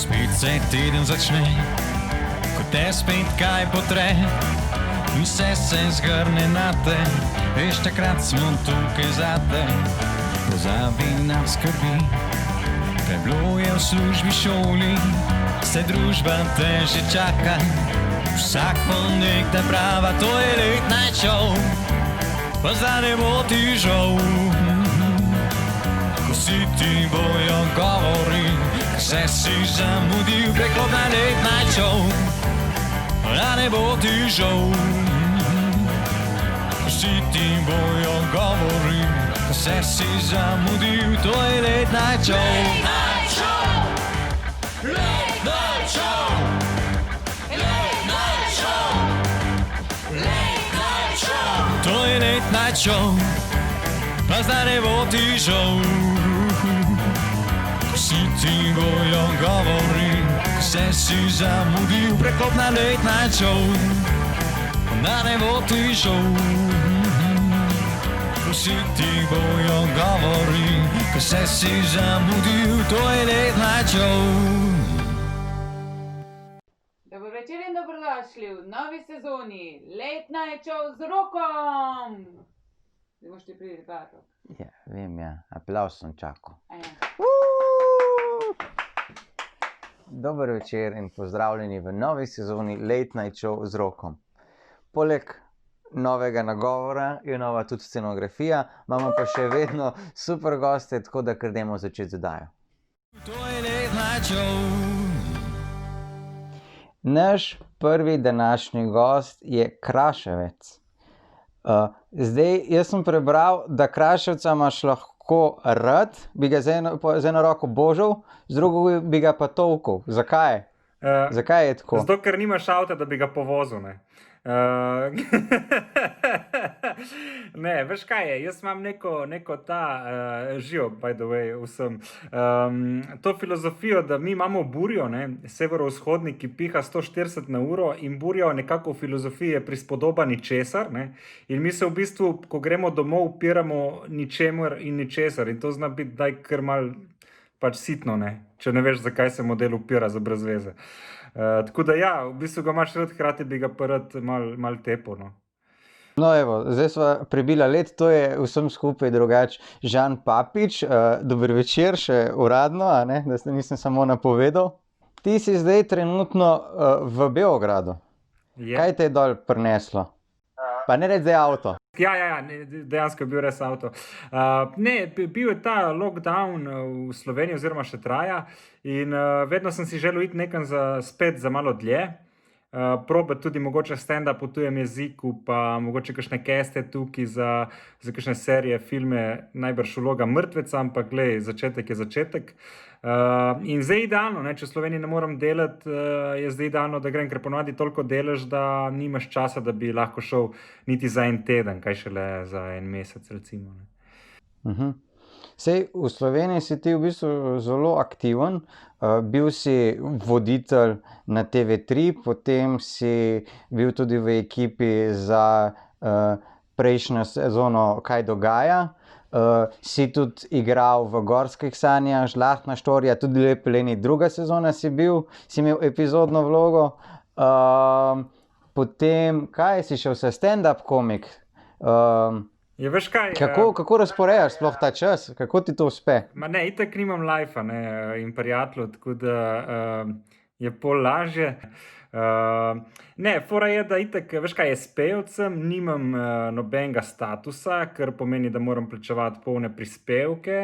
Spet se teden začne, ko te spet kaj potre in vse se zgrne na te, veš, takrat smo tukaj zate. Pozabi na skrbi, preblo je v službi, šoli, se družba te že čaka. Vsak ponek te prava, to je Late Night Show, pa zdaj ne bo ti žal. Ko si ti bojo govori, vse si zamudil, preklop na Late Night Show, da ne bo ti žal. Ko si ti bojo govori, vse si zamudil, to je Late Night Show. Late Night Show, Late Night Show, Late Night Show, Late Night Show, to je Late Night Show, pa zdaj ne bo ti žal. Ko si ti bojo govori, vse si zamudil, preklop na Late Night Show, da ne bo ti žal. Ko si ti bojo govori, vse si zamudil, to je Late Night Show. Dober večer in dobrodošli v novi sezoni Late Night Show z Rokom. Zdaj boš ti priti, Kato. Ja, vem, ja. Aplavz sem čakal. Dober večer in pozdravljeni v novi sezoni Late Night Show z Rokom. Poleg novega nagovora je nova tudi scenografija, imamo pa še vedno super goste, tako da kar dajmo začeti z oddajo. To je Late Night Show. Naš prvi današnji gost je Kraševec. Zdaj, jaz sem prebral, da Kraševca imaš lahko rad, bi ga z eno roko božal, z drugo bi ga pa tolkel. Zakaj? Zakaj je tako? Zato, ker nimaš avta, da bi ga povozil, ne. Ne, veš kaj je, jaz imam neko živo, by the way, vsem, to filozofijo, da mi imamo burjo, ne, severovzhodni, ki piha 140 na uro in burja nekako v filozofiji je prispodoba ničesar, ne, in mi se v bistvu, ko gremo domov, upiramo ničemur in ničesar in to zna biti daj kar mal pač sitno, ne, če ne veš, zakaj se model upira za brez veze. Tako da ja, v bistvu ga imaš rad, hkrati bi ga pa rad mal tepo, no. No, evo, zdaj sva prebila let, to je vsem skupaj drugač Žan Papič. Dober večer še uradno, a ne, da nisem samo napovedal. Ti si zdaj trenutno v Beogradu. Je. Kaj te je dol prineslo? Pa ne reči zdaj avto. Ja, dejansko je bil res avto. Ne, bil je ta lockdown v Sloveniji oziroma še traja in vedno sem si želel iti nekam spet za malo dlje. Probati tudi mogoče stand-up v tujem jeziku, pa mogoče kakšne keste tukaj za kakšne serije, filme, najbrž vloga mrtveca, ampak glej, začetek je začetek. In zdaj idealno, ne, če v Sloveniji ne moram delati, je zdaj idealno, da grem, ker ponavadi toliko delaš, da nimaš časa, da bi lahko šel niti za en teden, kaj šele za en mesec, recimo. Ne. Sej, v Sloveniji si ti v bistvu zelo aktiven, bil si voditelj na TV3, potem si bil tudi v ekipi za prejšnjo sezono Kaj dogaja, si tudi igral v Gorskih sanjah, Žlahtna štorija, tudi Lepe Leni, druga sezona si imel epizodno vlogo. Potem, kaj si še vse, stand-up komik? Je, veš kaj? Kako razporejaš sploh ta čas? Kako ti to uspe? Ma ne, itak nimam lajfa, ne, in prijateljev, tako da je pol lažje. Ne, fora je, da itak, veš kaj, je s pevcem, nimam nobenega statusa, kar pomeni, da moram plačevati polne prispevke,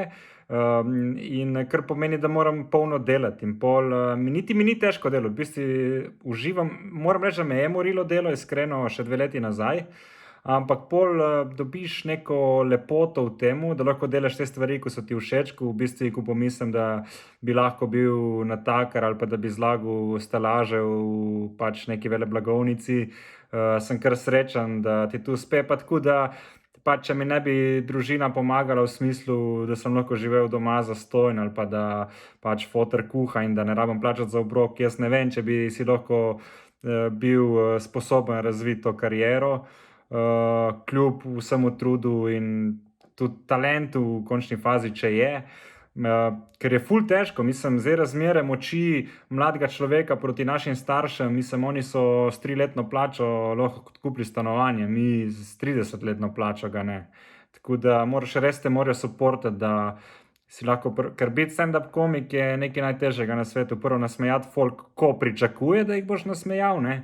in kar pomeni, da moram polno delati. In pol, niti mi ni težko delo, v bistvu uživam, moram reči, da me je morilo delo, iskreno, še 2 leti nazaj. Ampak pol dobiš neko lepoto v temu, da lahko delaš te stvari, ko so ti všeč, ko v bistvu, ko pomislim, da bi lahko bil natakar ali pa da bi zlagal stelaže v pač neki veleblagovnici, sem kar srečen, da ti to uspe, pa tako da pač, če mi ne bi družina pomagala v smislu, da sem lahko živel doma zastonj ali pa da pač foter kuha in da ne rabim plačati za obrok, jaz ne vem, če bi si lahko bil sposoben razviti to kariero. Kljub vsemu trudu in tudi talentu v končni fazi, če je, ker je ful težko, mislim, zdaj razmere moči mladega človeka proti našim staršem, mislim, oni so s 3-letno plačo lahko kupili stanovanje, mi z 30-letno plačo ga ne. Tako da moraš res te morajo supportati, da si lahko, ker biti stand-up komik je nekaj najtežjega na svetu. Prvo nasmejati folk, ko pričakuje, da jih boš nasmejal, ne.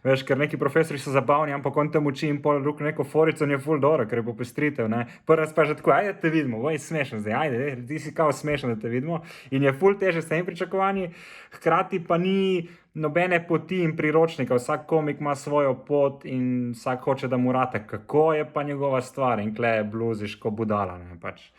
Veš, ker neki profesori so zabavni, ampak on tam uči in pol ruk neko forico in je ful dobro, ker je popestritev, ne. Prvo pa že tako, ajde te vidimo, oj, smešen zdaj, ajde, ti si kao smešen, da te vidimo. In je ful teže s tem pričakovanji, hkrati pa ni nobene poti in priročnika, vsak komik ima svojo pot in vsak hoče, da mu rate, kako je pa njegova stvar in kle bluziš ko budala, ne, pač.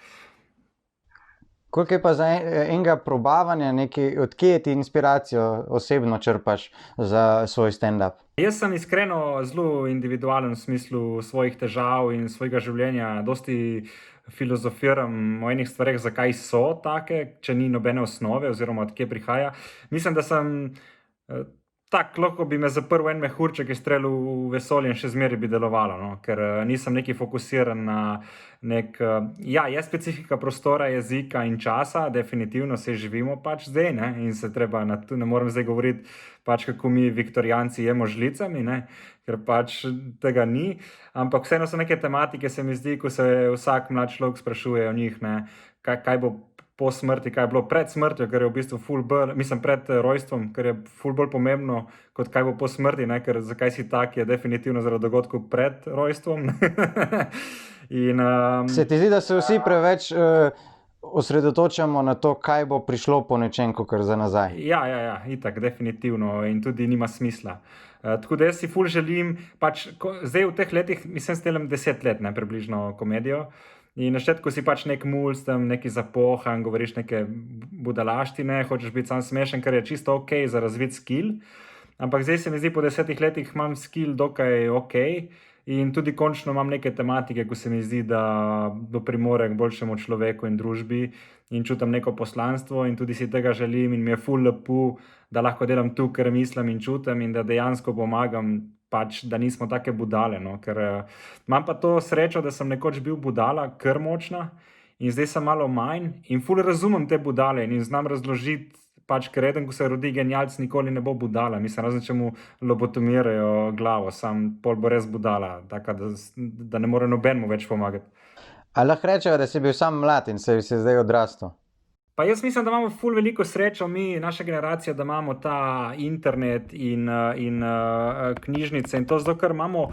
Koliko je pa za enega probavanja, odkje ti inspiracijo osebno črpaš za svoj stand-up? Jaz sem iskreno zelo individualen v smislu svojih težav in svojega življenja. Dosti filozofiram o enih stvareh, zakaj so take, če ni nobene osnove oziroma odkje prihaja. Mislim, da sem tako, lahko bi me zaprl en mehurček in streljal v vesolje in še zmeraj bi delovalo, no? Ker nisem neki fokusiran na je specifika prostora, jezika in časa, definitivno se živimo pač zdaj, ne, in se treba, ne morem zdaj govoriti pač, kako mi viktorijanci jemo žlicami, ne, ker pač tega ni, ampak vseeno so neke tematike, se mi zdi, ko se vsak mlad človek sprašuje o njih, ne, kaj bo po smrti, kaj je bilo pred smrtjo, ker je v bistvu ful bolj, mislim pred rojstvom, ker je ful bolj pomembno, kot kaj bo po smrti, ne, ker zakaj si tak, je definitivno zaradi dogodkov pred rojstvom. Se ti zdi, da se vsi preveč osredotočamo na to, kaj bo prišlo po nečem, kakor za nazaj? Ja, itak, definitivno in tudi nima smisla. Tako da jaz si ful želim, pač zdaj v teh letih, mislim, stelam 10 let, ne, približno komedijo, in na začetku si pač nek mulc, tam neki zapohan, govoriš neke budalaštine, hočeš biti sam smešen, kar je čisto ok za razvit skill, ampak zdaj se mi zdi, po 10 letih imam skill dokaj ok in tudi končno imam neke tematike, ko se mi zdi, da doprimore k boljšemu človeku in družbi in čutim neko poslanstvo in tudi si tega želim in mi je ful lepo, da lahko delam tu, ker mislim in čutim in da dejansko pomagam, pač, da nismo take budale, no, ker imam pa to srečo, da sem nekoč bil budala, kar močna in zdaj sem malo manj in ful razumem te budale in znam razložiti, pač, ker eden, ko se rodi genialc, nikoli ne bo budala, mislim, razen če mu lobotomirajo glavo, sam pol bo res budala, taka, da ne more nobenemu več pomagati. A lahko rečeva, da si bil sam mlad in se si zdaj odrastel? Pa jaz mislim, da imamo ful veliko srečo, mi, naša generacija, da imamo ta internet in knjižnice in to zato, ker imamo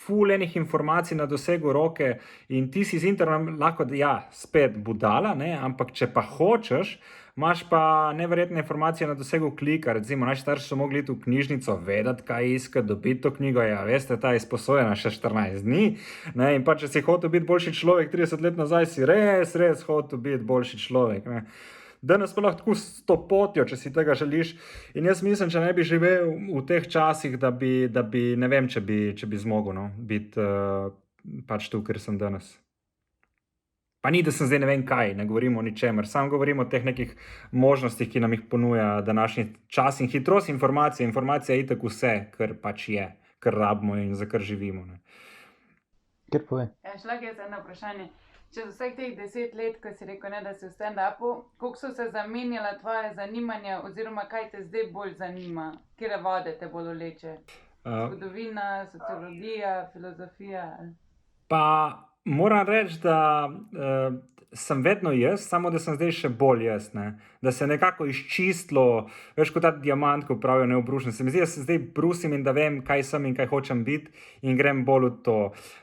ful enih informacij na dosegu roke in ti si z internetom lahko, spet budala, ne, ampak če pa hočeš, imaš pa neverjetne informacije na dosegu klika, recimo naši starši so mogli iti v knjižnico, vedeti, kaj iskati, dobiti to knjigo, veste, ta je izposojena še 14 dni, ne, in pa če si hotel biti boljši človek 30 let nazaj, si res hotel biti boljši človek, ne. Danes pa lahko tako s to potjo, če si tega želiš in jaz mislim, če ne bi živel v teh časih, da bi ne vem, če bi zmogel, no, biti pač tu, ker sem danes. Pa ni, da sem zdaj ne vem kaj, ne govorimo o ničemer, samo govorimo o teh nekih možnostih, ki nam jih ponuja današnji čas in hitrost informacije. Informacija je itak vse, kar pač je, kar rabimo in za kar živimo. Ne. Kjer povej? Šlak je eno vprašanje. Čez vseh teh 10 let, ko si rekel, da si v stand-upu, koliko so se zamenjala tvoje zanimanja oziroma kaj te zdaj bolj zanima? Kire vode te bolj vleče? Zgodovina, sociologija, filozofija? Pa moram reči, da sem vedno jaz, samo da sem zdaj še bolj jaz, ne? Da se nekako izčistilo, veš, kot ta diamant, ko pravijo neobrušen. Se mi zdi, da se zdaj brusim in da vem, kaj sem in kaj hočem biti in grem bolj v to.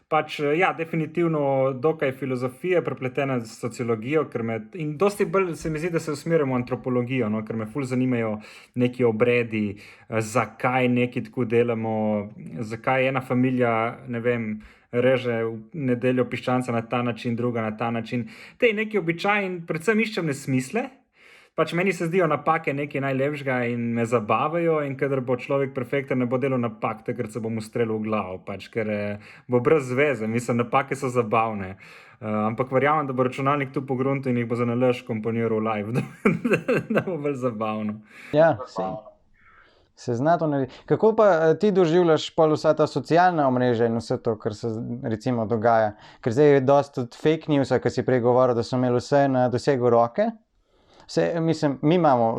Pač, definitivno dokaj filozofije, prepletena s sociologijo, in dosti bolj se mi zdi, da se usmerjam v antropologijo, no? Ker me ful zanimajo neki obredi, zakaj neki tako delamo, zakaj ena familija, ne vem, reže v nedeljo piščanca na ta način, druga na ta način. Te neki običaji in predvsem iščem nesmisle. Pač meni se zdijo napake nekaj najlepšega in me zabavajo in kadar bo človek perfekten, ne bo delal napak, takrat se bom ustrelil v glavo, pač, ker bo brez veze, mislim, napake so zabavne. Ampak verjamem, da bo računalnik tu pogruntil in jih bo za nalašč komponiral live, da bo bolj zabavno. Ja, se zna to narediti. Kako pa ti doživljaš pol vsa ta socialna omrežja in vse to, kar se recimo dogaja? Ker zdaj je dosti od fake newsa, ki si prej govoril, da so imeli vse na dosegu roke. mi imamo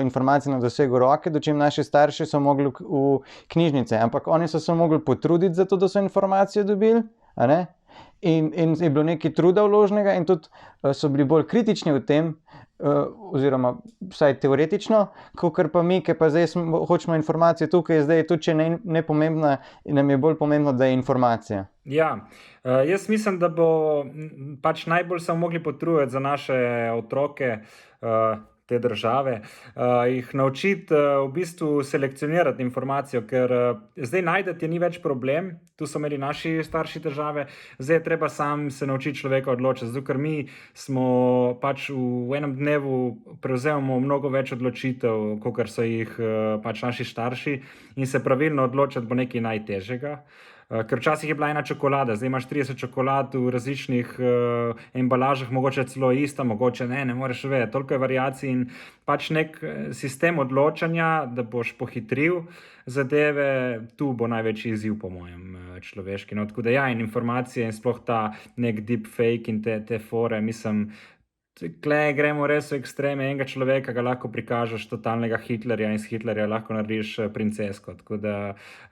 informacije na dosegu roke, dočim naši starši so mogli v knjižnice, ampak oni so se mogli potruditi za to, da so informacije dobili, a ne? In je bilo nekaj truda vloženega in tudi so bili bolj kritični v tem, oziroma vsaj teoretično, kakor pa mi, ki pa zdaj hočemo informacije tukaj, zdaj tudi če ne pomembna, nam je bolj pomembno, da je informacija. Ja, jaz mislim, da bo pač najbolj se mogli potruditi za naše otroke te države, jih naučiti v bistvu selekcionirati informacijo, ker zdaj najdete je ni več problem, tu so imeli naši starši težave, zdaj je treba sam se naučiti človeka odločiti, zato ker mi smo pač v enem dnevu prevzemamo mnogo več odločitev, kakor so jih pač naši starši in se pravilno odločiti bo nekaj najtežjega. Ker včasih je bila ena čokolada, zdaj imaš 30 čokolad v različnih embalažah, mogoče celo ista, mogoče ne moreš vedeti, toliko je variacij in pač nek sistem odločanja, da boš pohitril zadeve, tu bo največji izziv po mojem človeški. No, tako da ja, in informacije in sploh ta nek deepfake in te fore, mislim, tukaj gremo res v ekstreme, enega človeka ga lahko prikažeš totalnega Hitlerja in z Hitlerja lahko narediš princesko, tako da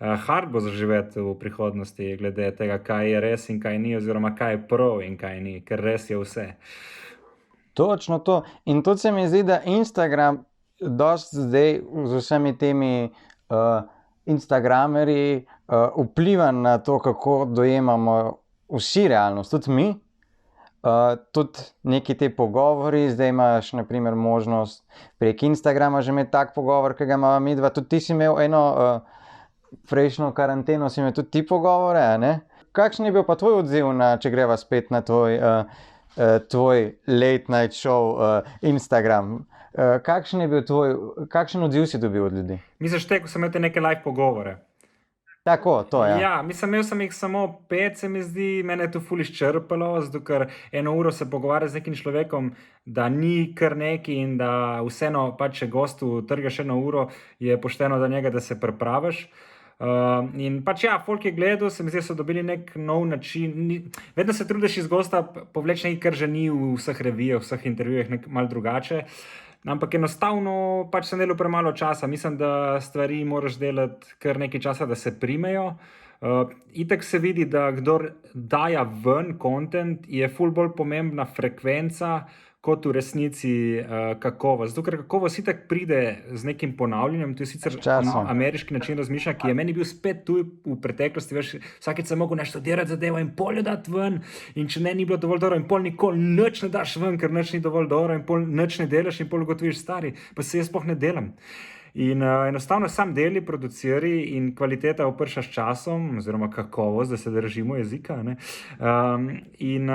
hard bo zaživeti v prihodnosti glede tega, kaj je res in kaj ni, oziroma kaj je prav in kaj ni, ker res je vse. Točno to. In tudi se mi zdi, da Instagram dosti zdaj z vsemi temi Instagramerji vpliva na to, kako dojemamo vsi realnost, tudi mi. Tudi neki te pogovori, zdaj imaš na primer možnost prek Instagrama že imeti tak pogovor, ki ga imamo midva, tudi ti si imel eno prejšnjo karanteno, si imel tudi ti pogovore, a ne? Kakšen je bil pa tvoj odziv če greva spet na tvoj late night show Instagram? Kakšen odziv si dobil od ljudi? Misliš te, ko sem imel te neke live pogovore? Tako, to je. Ja, imel sem jih samo 5, se mi zdi, mene je to ful izčrpalo, zato ker 1 uro se pogovarja z nekim človekom, da ni kar neki in da vseeno pač če gostu trgaš 1 uro, je pošteno do njega, da se pripraviš. In pač ja, folk je gledal, se mi zdi, so dobili nek nov način, vedno se trudiš iz gosta povleči nekaj, kar že ni v vseh revijah, v vseh intervjujih, malo drugače. Ampak enostavno pač sem delal premalo časa. Mislim, da stvari moraš delati kar nekaj časa, da se primejo. Itak se vidi, da kdor daja ven content, je ful bolj pomembna frekvenca kot v resnici kakovost. Zato, ker kakovost itak pride z nekim ponavljanjem, to je sicer ameriški način razmišljanja, ki je meni bil spet tu v preteklosti, veš, vsakeč sem mogel naštudirati zadevo in pol jo dati ven, in če ni bilo dovolj dobro, in pol nikoli nič ne daš ven, ker nič ni dovolj dobro, in pol nič ne delaš, in pol ugotoviš stari, pa se jaz sploh ne delam. In enostavno sam deli, produceri in kvaliteta vprša s časom, oziroma kakovost, da se držimo jezika, ne? In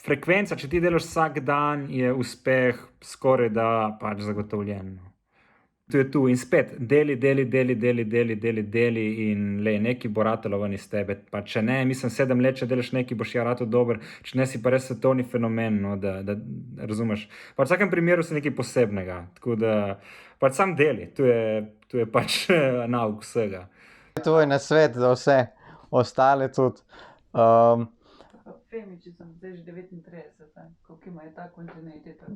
frekvenca, če ti delaš vsak dan, je uspeh skoraj da pač zagotovljen. Tu je tu in spet, deli in neki bo ratalo ven iz tebe, pa če ne, mislim 7 let, če delaš neki, boš ja rato dober, če ne si pa res svetovni fenomen, no, da razumeš. Pa v vsakem primeru si nekaj posebnega, tako da pač sam deli, tu je pač nauk vsega. Tvoj nasvet za vse ostale tudi. Femiči sem zdaj že 39, koliko ima je ta kontinuiteta?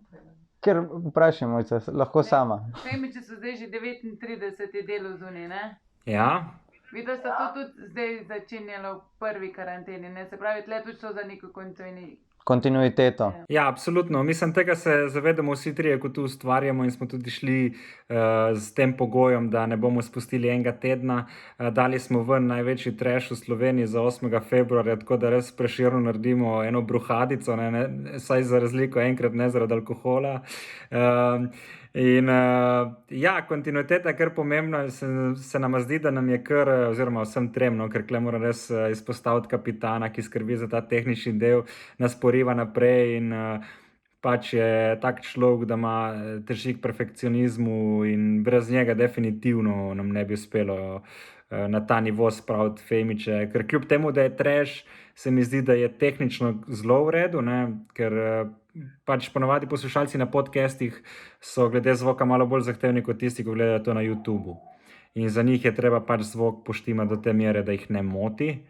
Ker vprašaj, Mojca, lahko sama. Femiči so zdaj že 39 delov zunaj, ne? Ja. Videla sta to tudi zdaj začenjala v prvi karanteni, ne? Se pravi, tle tudi šlo za neko kontinuiteto. Ja, absolutno. Mislim, tega se zavedamo vsi trije, ko tu ustvarjamo in smo tudi šli s tem pogojem, da ne bomo spustili enega tedna. Dali smo ven največji trash v Sloveniji za 8. februarja, tako da res preširno naredimo eno bruhadico, saj za razliko enkrat ne zaradi alkohola. In ja, kontinuiteta je kar pomembna, se nam zdi, da nam je kar, oziroma vsem trem, ker kle mora res izpostaviti kapitana, ki skrbi za ta tehnični del, nas poriva naprej in pač je tak človek, da ima teži k perfekcionizmu in brez njega definitivno nam ne bi uspelo na ta nivo spraviti Femiče, ker kljub temu, da je trash, se mi zdi, da je tehnično zelo v redu, ker pač ponavadi poslušalci na podcastih so glede zvoka malo bolj zahtevni kot tisti, ko gledajo to na YouTubu. In za njih je treba pač zvok poštimati do te mere, da jih ne moti.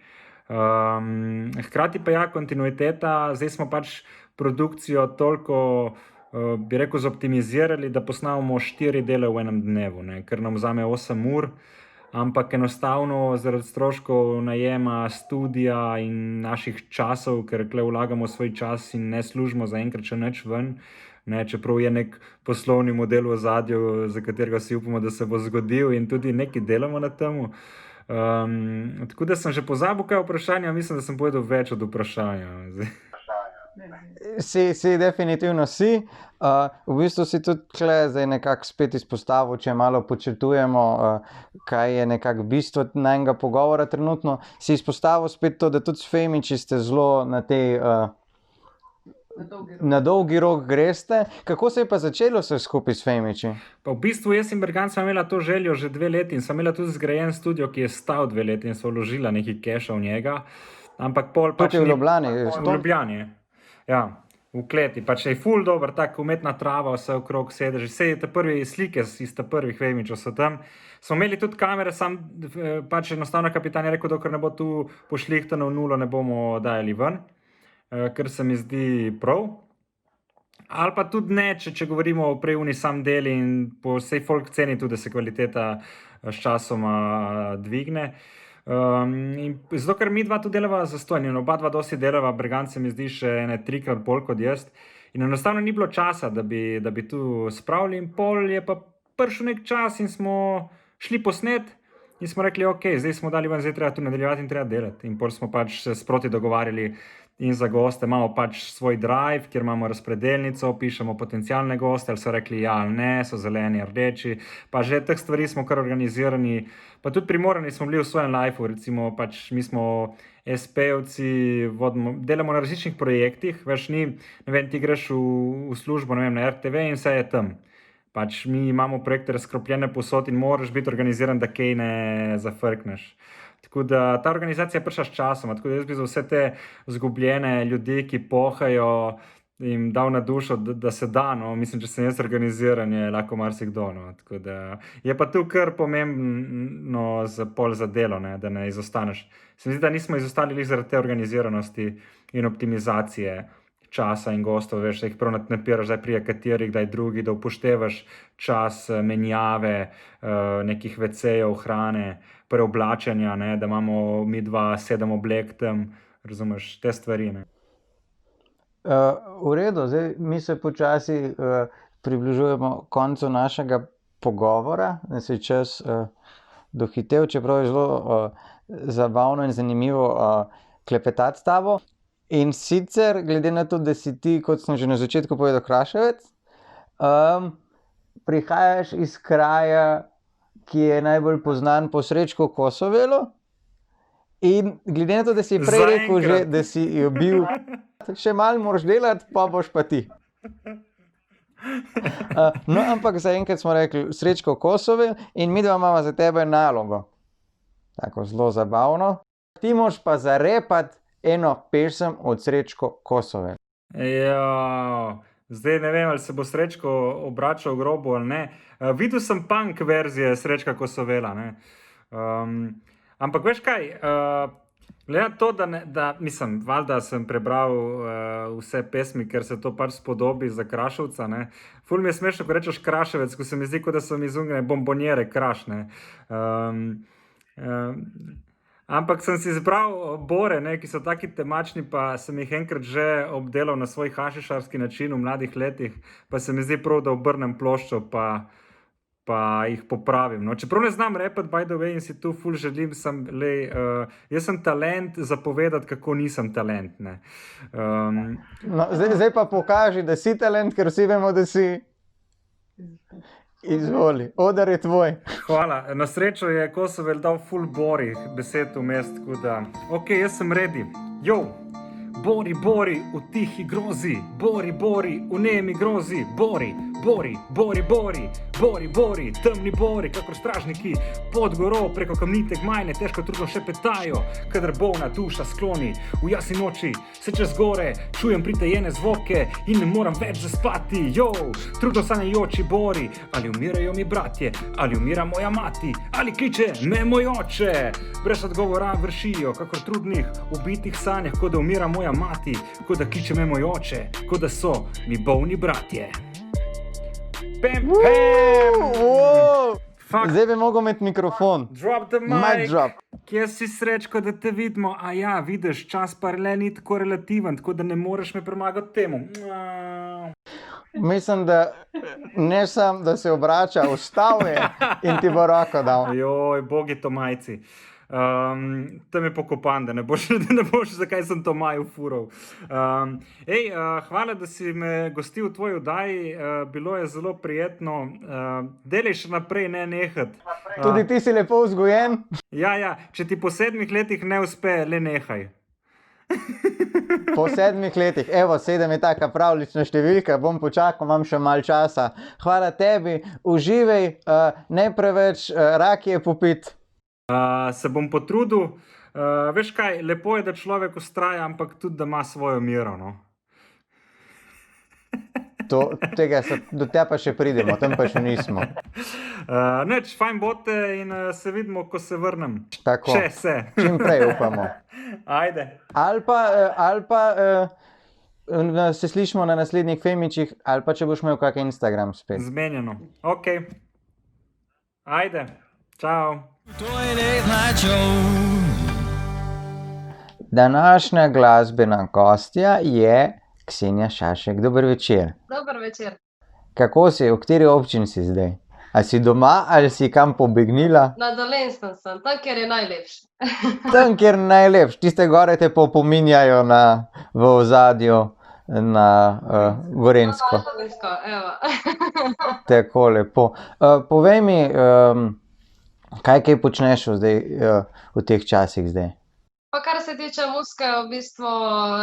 Hkrati pa ja, kontinuiteta, zdaj smo pač produkcijo toliko bi rekel, zoptimizirali, da posnamemo 4 dele v enem dnevu, ne, ker nam vzame 8 ur, ampak enostavno zaradi stroškov najema studija in naših časov, ker tukaj vlagamo svoj čas in ne služimo zaenkrat še nič ven, ne, čeprav je nek poslovni model v ozadju, za katerega si upamo, da se bo zgodil in tudi nekaj delamo na temu. Tako da sem že pozabil, kaj je vprašanje, mislim, da sem povedal več od vprašanja. Si definitivno si. V bistvu si tudi tukaj zdaj nekako spet izpostavil, če malo počrtujemo, kaj je nekako bistvo najnega pogovora trenutno. Si izpostavil spet to, da tudi s Femiči ste zelo na tej na dolgi rok greste. Kako se je pa začelo vse skupaj s Femiči? Pa v bistvu jaz in Bergan sem imela to željo že 2 leti in sem imela tudi zgrajen studio, ki je stal 2 leti in so vložila nekaj keša v njega. Ampak pol pač Tukaj v Ljubljani? V Ljubljani, ja. V kleti, pač je ful dober, tak umetna trava, vse okrog sedeži, vse te prve slike iz te prvih Femičov so tam. Smo imeli tudi kamere, sam pač enostavno kapitan je rekel, dokler ne bo tu pošlihtano v nulo, ne bomo dajali ven, ker se mi zdi prav. Ali pa tudi ne, če govorimo o prej sam deli in po vsej folk ceni tudi, da se kvaliteta s časoma dvigne. In zato, ker mi dva tu delava zastojni, oba dva dosti delava, Bergan se mi zdi še 3-krat bolj kot jaz. In enostavno ni bilo časa, da bi tu spravili in pol je pa prišel nek čas in smo šli posnet in smo rekli, ok, zdaj smo dali ven, zdaj treba tu nadaljevati in treba delati. In pol smo pač se sproti dogovarjali in za goste imamo pač svoj drive, kjer imamo razpredelnico, pišemo potencialne goste, ali so rekli ja ali ne, so zeleni, rdeči, pa že teh stvari smo kar organizirani, pa tudi primorani smo bili v svojem lifeu, recimo pač mi smo SP-ovci, delamo na različnih projektih, veš ni, ne vem, ti greš v službo, ne vem, na RTV in vse je tam. Pač mi imamo projekte razkropljene posod in moraš biti organiziran, da kaj ne zafrkneš. Tako da ta organizacija je prišla s časom, tako da jaz bi za vse te zgubljene ljudi, ki pohajo, jim dal na dušo, da se da, no, mislim, če sem jaz organiziran, je lahko marsikdo, no, tako da je pa tu kar pomembno za delo, ne, da ne izostaneš. Se mi zdi, da nismo izostali zaradi te organiziranosti in optimizacije časa in gostov, veš, da jih prav napiraš, zdaj prije katerih, daj drugi, da upoštevaš čas menjave, nekih WC-jev, hrane, preoblačenja, ne, da imamo mi dva 7 oblek tam, razumeš, te stvari, ne. V redu, zdaj mi se počasi približujemo koncu našega pogovora, da se je čas dohitel, čeprav je zelo zabavno in zanimivo klepetati s tabo. In sicer, glede na to, da si ti, kot sem že na začetku povedal, Kraševec, prihajaš iz kraja, ki je najbolj poznan po Srečku Kosovelu. In glede na to, da si prej rekel že, da si bil, še malo moraš delati, pa boš pa ti. No, ampak zaenkrat smo rekli Srečko Kosovel in mi dva imamo za tebe nalogo. Tako zelo zabavno. Ti moraš pa zarepati eno pesem od Srečko Kosovel. Ja, zdaj ne vem, ali se bo Srečko obračal v grobu ali ne. Videl sem punk verzije Srečka Kosovela, ne. Ampak veš kaj, glede na to, da mislim, valjda sem prebral vse pesmi, ker se to pač spodobi za Kraševca, ne. Ful mi je smešno, ko rečeš Kraševec, ko se mi zdi, kot da so mi izumljene bombonjere Kraš, ne. Ampak sem si izbral bore, ne, ki so taki temačni, pa sem jih enkrat že obdelal na svoj hašišarski način v mladih letih, pa se mi zdi prav, da obrnem ploščo, pa jih popravim. No, čeprav ne znam repati, by the way, in si tu ful želim, jaz sem talent zapovedati, kako nisem talent, ne. No, zdaj pa pokaži, da si talent, ker vsi vemo, da si. Izvoli, oder je tvoj. Hvala. Na srečo je Kosovel dal ful Bori besed vmes, tako da, ok, jaz sem ready. Jo, Bori, Bori, v tihi grozi, Bori, Bori, v nemi grozi, Bori, Bori, bori, bori, bori, bori, temni bori, kakor stražniki, pod goro, preko kamnite gmajne, težko trudno šepetajo, kadar bolna duša skloni, v jasni noči se čez gore, čujem pritajene zvoke in ne moram več zaspati, trudno sanjajoči bori, ali umirajo mi bratje, ali umira moja mati, ali kliče me moj oče, brez odgovora vršijo, kakor trudnih, ubitih sanjah, kot da umira moja mati, kot da kliče me moj oče, kot da so mi bolni bratje. Pem, pem! Fuck. Zdaj bi mogel imeti mikrofon. Drop the Mic mic. drop. Kje si srečko, da te vidimo? A ja, vidiš, čas pa le ni tako relativen, tako da ne moreš me premagati temu. Mislim, da ne samo, da se obrača, vstal je in ti bo roko dal. Joj, bogi to majci. Tam je pokopan, da ne boš, zakaj sem to maju fural. Hvala, da si me gostil v tvoji oddaji, bilo je zelo prijetno. Delaj še naprej, ne nehat. Tudi ti si lepo vzgojen. Ja, če ti po 7 letih ne uspe, le nehaj. Po 7 letih, evo, 7 je taka pravlična številka, bom počakal, imam še malo časa. Hvala tebi, uživaj, ne preveč rakije popit. Se bom potrudil. Veš kaj, lepo je, da človek vztraja, ampak tudi, da ima svojo mero. No? Do tega pa še pridemo, tam pa še nismo. Neč, fajn bote in se vidimo, ko se vrnem. Tako. Če se. Čim prej upamo. Ajde. Ali pa se slišimo na naslednjih Femičih, ali pa če boš imel kak Instagram spet. Zmenjeno. Ok. Ajde. Čau. To je Late Night Show. Današnja glasbena gostja je Ksenija Šašek. Dober večer. Dober večer. Kako si, v kateri občini si zdaj? A si doma ali si kam pobegnila? Na Dolenjskem sem, tam, kjer je najlepše. Tam, kjer je najlepše. Tiste gore te pominjajo v ozadju na Gorenjsko. Dolenjsko, evo. Tako lepo. Povej mi, kaj počneš zdaj v teh časih zdaj? Pa kar se tiče muzike, v bistvu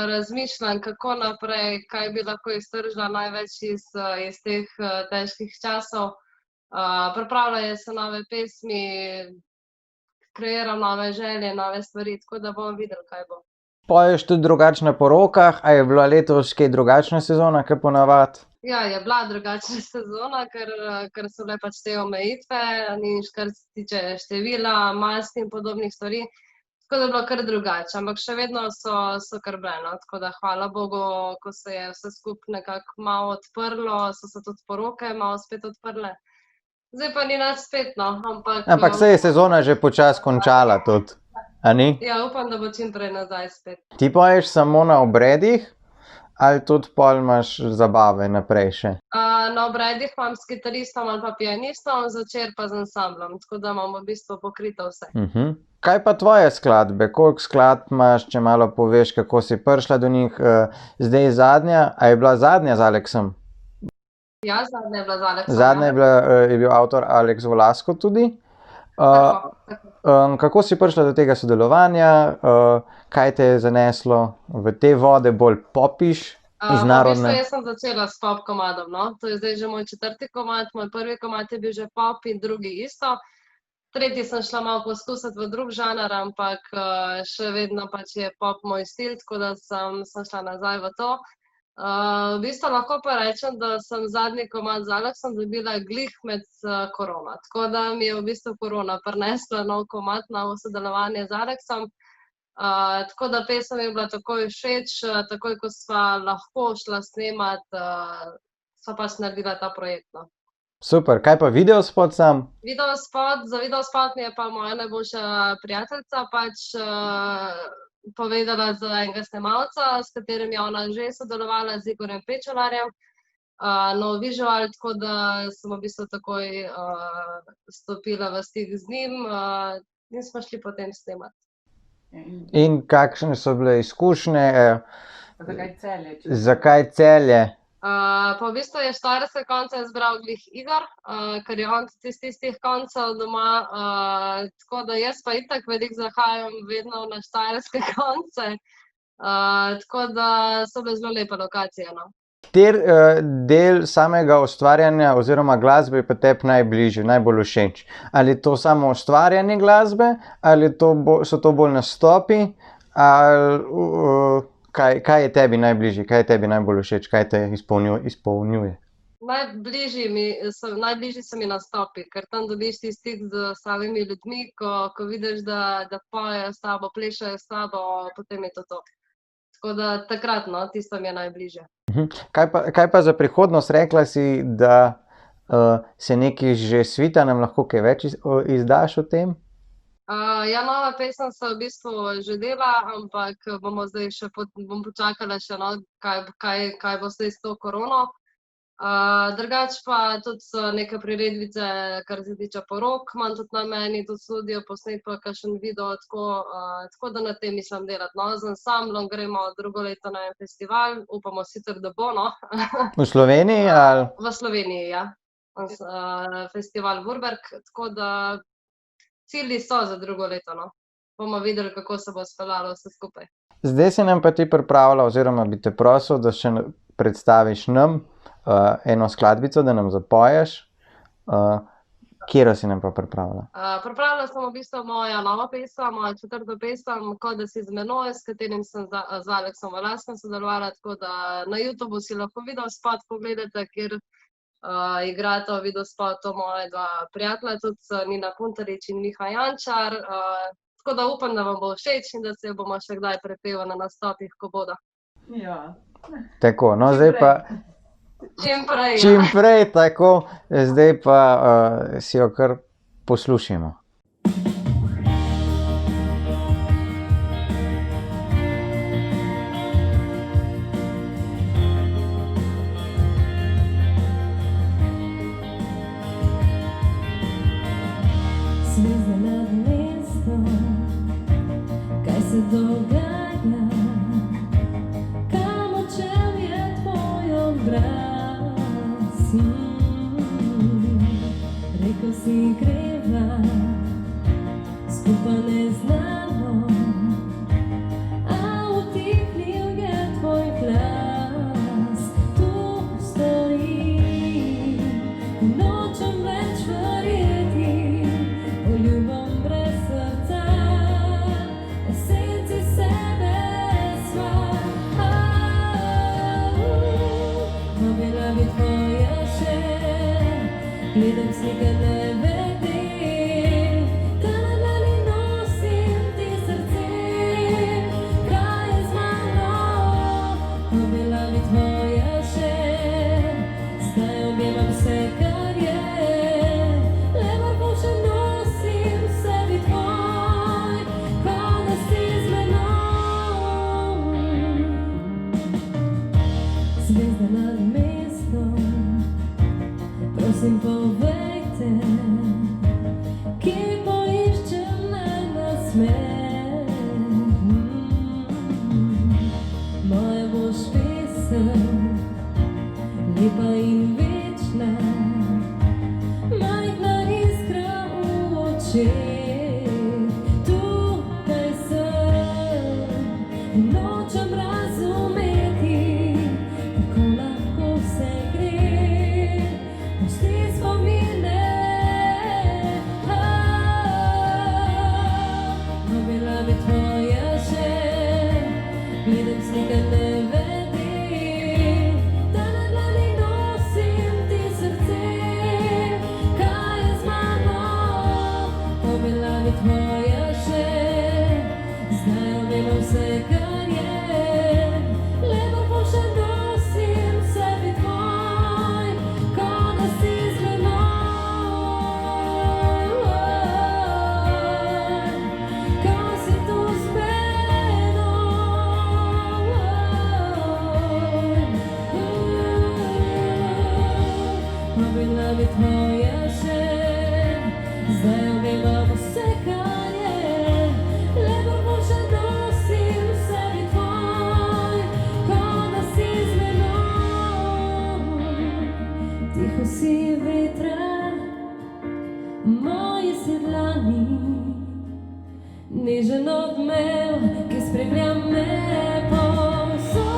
razmišljam, kako naprej, kaj bi lahko iztržila največ iz teh težkih časov. Pripravljajo se nove pesmi, kreiram nove želje, nove stvari, tako da bomo videli, kaj bo. Poješ tudi drugače na porokah, a je bila letos kaj drugačna sezona, kaj ponavadi? Ja, je bila drugačna sezona, ker so bile pač te omejitve, kar se tiče števila, mask in podobnih stvari. Tako da je bilo kar drugače, ampak še vedno so kar breno. Tako da hvala Bogu, ko se je vse skupaj nekako malo odprlo, so se tudi poroke malo spet odprle. Zdaj pa ni nas spet, no. Ampak se je sezona že počasi končala tudi, a ni? Ja, upam, da bo čim prej nazaj spet. Ti poješ samo na obredih? Ali tudi pol imaš zabave naprej še? Na obredih imam s kitaristom ali pa pianistom, zvečer pa z ansamblom, tako da imam v bistvu pokrito vse. Kaj pa tvoje skladbe? Koliko skladb imaš, če malo poveš, kako si prišla do njih? Zdaj zadnja, a je bila zadnja z Aleksom? Ja, zadnja je bila z Aleksom. Zadnja je bil avtor Aleks Volasko tudi. Kako si prišla do tega sodelovanja, kaj te je zaneslo v te vode, bolj popiš iz narodne? V bistvu jaz sem začela s pop komadom, no. To je zdaj že moj 4. komad, moj prvi komad je bil že pop in drugi isto. Tretji sem šla malo poskusiti v drug žanr, ampak še vedno pač je pop moj stil, tako da sem šla nazaj v to. V bistvu lahko pa rečem, da sem zadnji komad z Aleksom dobila glih med korona. Tako da mi je v bistvu korona prinesla nov komad, novo sodelovanje z Aleksom. Tako da pesem je bila takoj všeč, takoj ko sva lahko šla snemat, sva pač naredila ta projekt. No. Super, kaj pa videospot sam? Za videospot mi je pa moja najboljša prijateljica pač povedala za enega snemalca, s katerim je ona že sodelovala z Igorjem Pečolarjem, no visual, tako da sem v bistvu takoj stopila v stik z njim in smo šli potem snemati. In kakšne so bile izkušnje? Zakaj Celje? Zakaj Celje? Pa v bistvu je štajerske konce izbral glih Igor, ker je on iz tistih koncev doma, tako da jaz pa itak veliko zahajam vedno na štajerske konce, tako da so bile zelo lepe lokacije. No. del samega ustvarjanja oziroma glasbe je pa tebi najbližji, najbolj všeč? Ali je to samo ustvarjanje glasbe, ali so to bolj nastopi, ali kaj je tebi najbližji, kaj je tebi najbolj všeč, kaj te izpolnjuje? Najbližji so mi nastopi, ker tam dobiš ti stik z samimi ljudmi, ko vidiš, da pojejo s tabo, plešajo s tabo, potem je to. Tako da takrat, no, tisto mi je najbližje. Kaj pa za prihodnost? Rekla si, da se nekaj že svita, nam lahko kaj več izdaš o tem? Ja, nova pesem se v bistvu že dela, ampak bomo zdaj bom počakala še, no, kaj bo zdaj s to korono. Drugače pa tudi so neke priredbice, kar se tiče porok, imam tudi na meni, tudi studio posnet pa kakšen video, tako da na tem mislim delati. No, z ansamblom gremo drugo leto na en festival, upamo sicer, da bo, no. V Sloveniji ali? V Sloveniji, ja. Festival Vurberk, tako da cilji so za drugo leto, no. Bomo videli, kako se bo speljalo vse skupaj. Zdaj si nam pa ti pripravila, oziroma bi te prosil, da še predstaviš nam eno skladbico, da nam zapoješ. Katero si nam pa pripravila? Pripravila sem v bistvu moja nova pesem, moja 4. pesem, Ko da si z menoj, s katerim sem z Aleksom Valaskom sodelovala, tako da na YouTubeu si lahko videospot pogledate, kjer igrata v videospotu moja dva prijatelja, tudi Nina Puntarič in Miha Jančar. Tako da upam, da vam bo všeč in da se bomo še kdaj prepevali na nastopih, ko bodo. Ja. Tako, no zdaj pa Čim prej, ja. čim prej, tako, zdaj pa si jo kar poslušajmo. Zvezda nad mestom, kaj se dogaja, kam odšel je tvoj obraz. Rekel si greva, skupaj neznano, a utihnil je tvoj glas. Tu stojim, nočem več verjeti, poljubom brez srca, esenci sebe sva. Povela bi tvoja še, gledam slike nevedi, da na dlani nosim ti srce, kaj je z mano. Povela bi tvoja še, zdaj objemam vse, kar je, le vrhu še nosim v sebi tvoj, ko da si z menoj. Zvezda nad mestom, prosim povejte, kje poiščem naj nasmeh. Moja boš pesem, lepa in večna, majhna iskra v očeh. Tukaj sem in nočem razumeti, kako lahko se gre. Pusti spomine, povela bi tvoja še, gledam slike nevedi, da na dlani nosim ti srce, kaj je z mano. Povela bi tvoja še, zdaj objemam vse, kar je, le vrhu še nosim v sebi tvoj, ko da si z menoj. Ko si tu z menoj. Povela bi tvoja še, zdaj objemam vse, kar je, le vrhu še nosim v sebi tvoj, ko da si z menoj. Tiho si vetra, moje sedlani, nežen odmev, ki spremlja me povsod.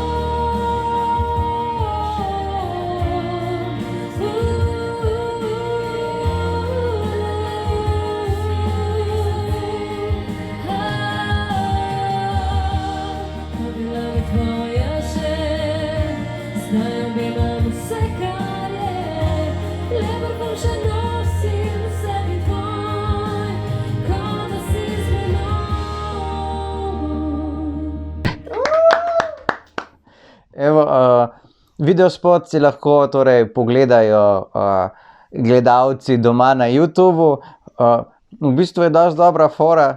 Videospot si lahko torej pogledajo gledalci doma na YouTubu. V bistvu je dosti dobra fora,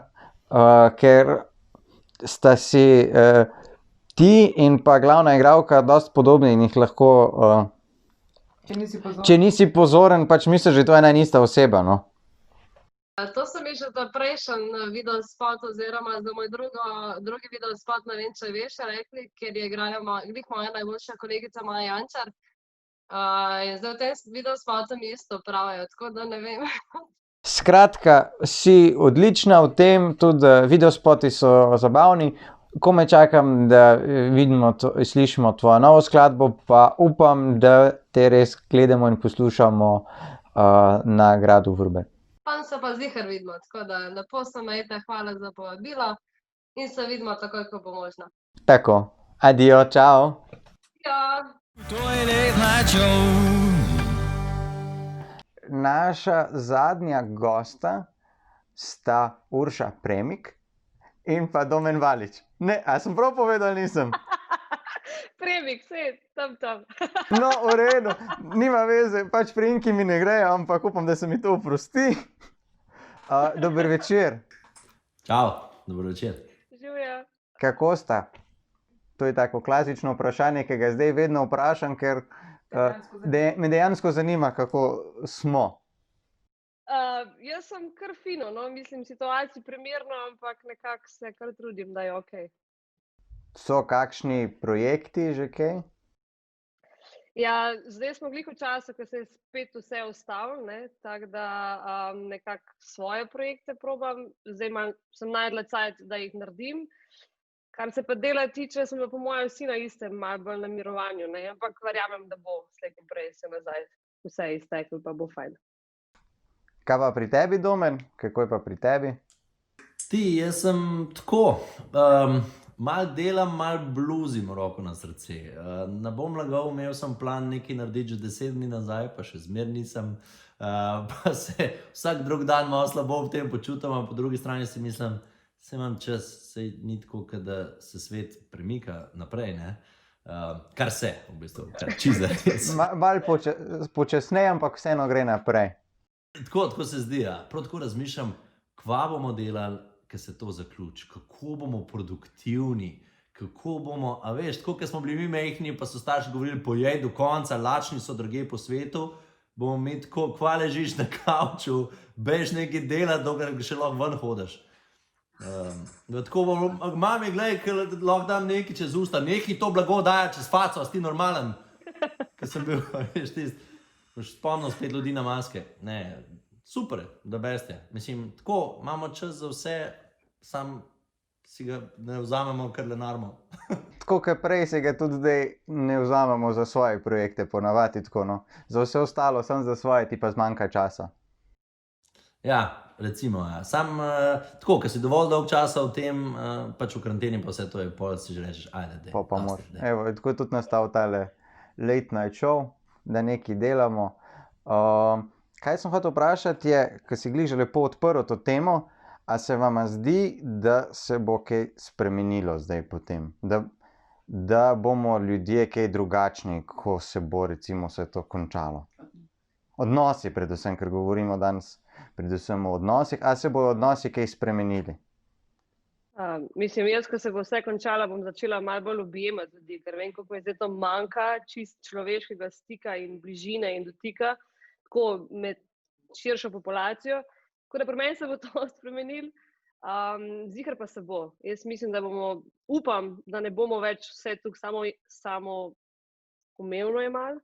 ker sta si ti in pa glavna igralka dosti podobni in jih lahko, če nisi pozoren, pač misliš, da je to ena in ista oseba, no. To sem že za prejšnji videospot oziroma za moj drugi videospot, ne vem, če veš, rekli, ker je igrala glih moja najboljša kolegica Maja Jančar. In zdaj v tem videospotu mi isto pravijo, tako da ne vem. Skratka, si odlična v tem, tudi videospoti so zabavni. Komaj čakam, da vidimo, slišimo tvojo novo skladbo, pa upam, da te res gledamo in poslušamo na gradu Vrbe. Tam se pa ziher vidimo, tako da lepo se majte, hvala za povabilo in se vidimo takoj, ko bo možno. Tako, adijo, čau. Ja. To je Late Night Show. Naša zadnja gosta sta Urša Premik in pa Domen Valič. Ne, a sem prav povedal, nisem? Premik, sej, tam. No, v redu, nima veze, pač priimki mi ne grejo, ampak upam, da se mi to oprosti. Dober večer. Čau, dobro večer. Živjo. Kako sta? To je tako klasično vprašanje, ki ga zdaj vedno vprašam, ker me dejansko zanima, kako smo. Jaz sem kar fino, no, mislim, situaciji primerno, ampak nekako se kar trudim, da je okej. So kakšni projekti že kaj? Ja, zdaj smo glih v času, ko se je spet vse ustavilo, ne, tako da nekako svoje projekte probam. Zdaj sem našla cajt, da jih naredim. Kar se pa dela tiče, smo po mojem vsi na istem, malo bolj na mirovanju, ne, ampak verjamem, da bo slej ko prej se nazaj vse izteklo, pa bo fajn. Kaj pa pri tebi, Domen? Kako je pa pri tebi? Jaz sem tako, malo delam, malo bluzim roko na srce. Ne bom lagal, imel sem plan nekaj narediti že 10 dni nazaj, pa še zmer nisem. Pa se vsak drug dan malo slabo v tem počutim, a po drugi strani si mislim, se imam čas, sej ni tako, da se svet premika naprej, ne? Kar se, v bistvu, čisto res. Malo počasneje, ampak vseeno gre naprej. Tako se zdi, ja. Prav tako razmišljam, kva bomo delali, ko se to zaključi, kako bomo produktivni, kako bomo, a veš, tako, ko smo bili mi mehni, pa so starši govorili, pojej do konca, lačni so drugje po svetu, bomo mi tako, kva ležiš na kavču, bež nekaj delati, dokler še lahko ven hodiš. Tako bomo, mami, glej, lahko dam nekaj čez usta, nekaj to blago daja čez faco, a si ti normalen? Ko sem bil, veš, tist, spomnil spet ljudi na maske. Ne, super, da beste. Mislim, tako, imamo čas za vse, sam si ga ne vzamemo kar lenarmo. Tako, kot prej si ga tudi zdaj ne vzamemo za svoje projekte, ponavadi tako, no. Za vse ostalo, samo za svoje ti pa zmanjka časa. Ja, recimo, ja. Sam tako, ko si dovolj dolg časa v tem, pač v karanteni pa vse to je, pol si že rečeš, ajde, dej. Pa moraš. Evo, tako je tudi nastal tale Late Night Show, da nekaj delamo. Kaj sem hotel vprašati je, ko si glih že lepo odprl to temo, a se vama zdi, da se bo kaj spremenilo zdaj potem? Da bomo ljudje kaj drugačni, ko se bo recimo vse to končalo? Odnosi predvsem, ker govorimo danes predvsem o odnosih, a se bojo odnosi kaj spremenili? Mislim, jaz, ko se bo vse končala, bom začela malo bolj objemati ljudi, ker vem, kako je zdaj to manjka čist človeškega stika in bližine in dotika, tako med širšo populacijo. Tako da pri meni se bo to spremenilo, ziher pa se bo. Jaz mislim, da upam, da ne bomo več vse tukaj samo umevno jemali,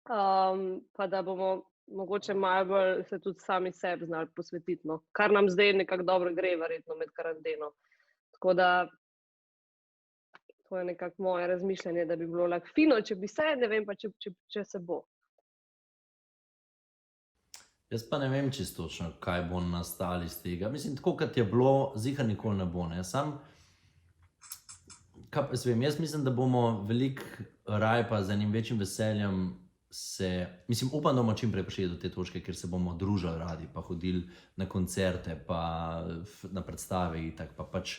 pa da bomo mogoče malo bolj se tudi sami sebi znali posvetiti, no. Kar nam zdaj nekako dobro gre, verjetno med karanteno. Tako da, to je nekako moje razmišljanje, da bi bilo lahko fino, če bi se, ne vem pa, če se bo. Jaz pa ne vem čisto točno, kaj bo nastalo iz tega. Mislim, tako kot je bilo, ziher nikoli ne bo, ne. Sam, kaj pa vem, jaz mislim, da bomo veliko raje pa z enim večjim veseljem mislim, upam, da bomo čim prej prišli do te točke, kjer se bomo družili radi, pa hodili na koncerte, pa na predstave in tako, pa pač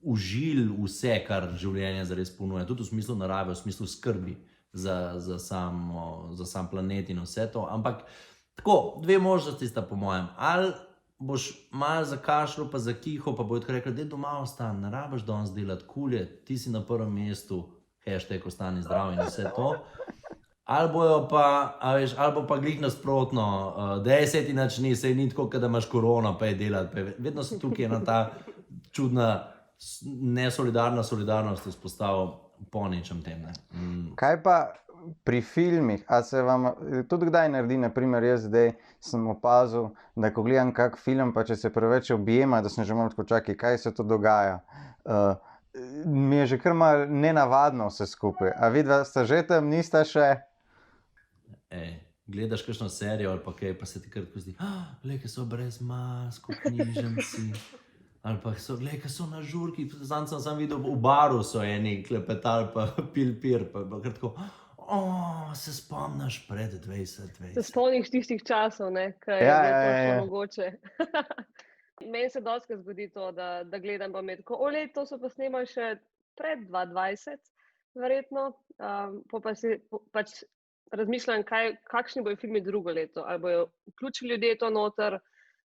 užili vse, kar življenje zares ponuja, tudi v smislu narave, v smislu skrbi. za sam planet in vse to. Ampak tako, dve možnosti sta po mojem. Ali boš malo zakašljal, pa zakiho, pa bojo rekli, da je doma ostan, ne rabiš danes delati, kulje, ti si na prvem mestu, hashtag ostani zdrav in vse to. Ali bojo pa, ali bo pa glih nasprotno, da je seti nič ni, sej ni tako, da imaš korono, pa je delati, vedno so tukaj ena ta čudna, nesolidarna solidarnost vzpostavil po nečem tem. Ne. Kaj pa pri filmih, a se vam tudi kdaj naredi, naprimer jaz zdaj sem opazil, da ko gledam kak film, pa če se preveč objema, da sem že malo tako čakaj, kaj se to dogaja. Mi je že kar malo nenavadno vse skupaj. A vidva sta že tam, nista še? Gledaš kakšno serijo ali pa kaj, pa se ti kar tako zdi, glej, so brez mask, knjižnici. Ali pa glej, so na žurki, zanj sem sam videl, v baru so eni klepetali, pa pil pir, pa kar tako, se spomniš pred 20. Se spomniš tistih časov, ne, kaj je bilo točno mogoče. Meni se dostikrat zgodi to, da gledam pa me tako, to so pa snemali še pred 2020, verjetno, pa si pač razmišljam, kakšni bojo filmi drugo leto, ali bojo vključili ljudje to noter,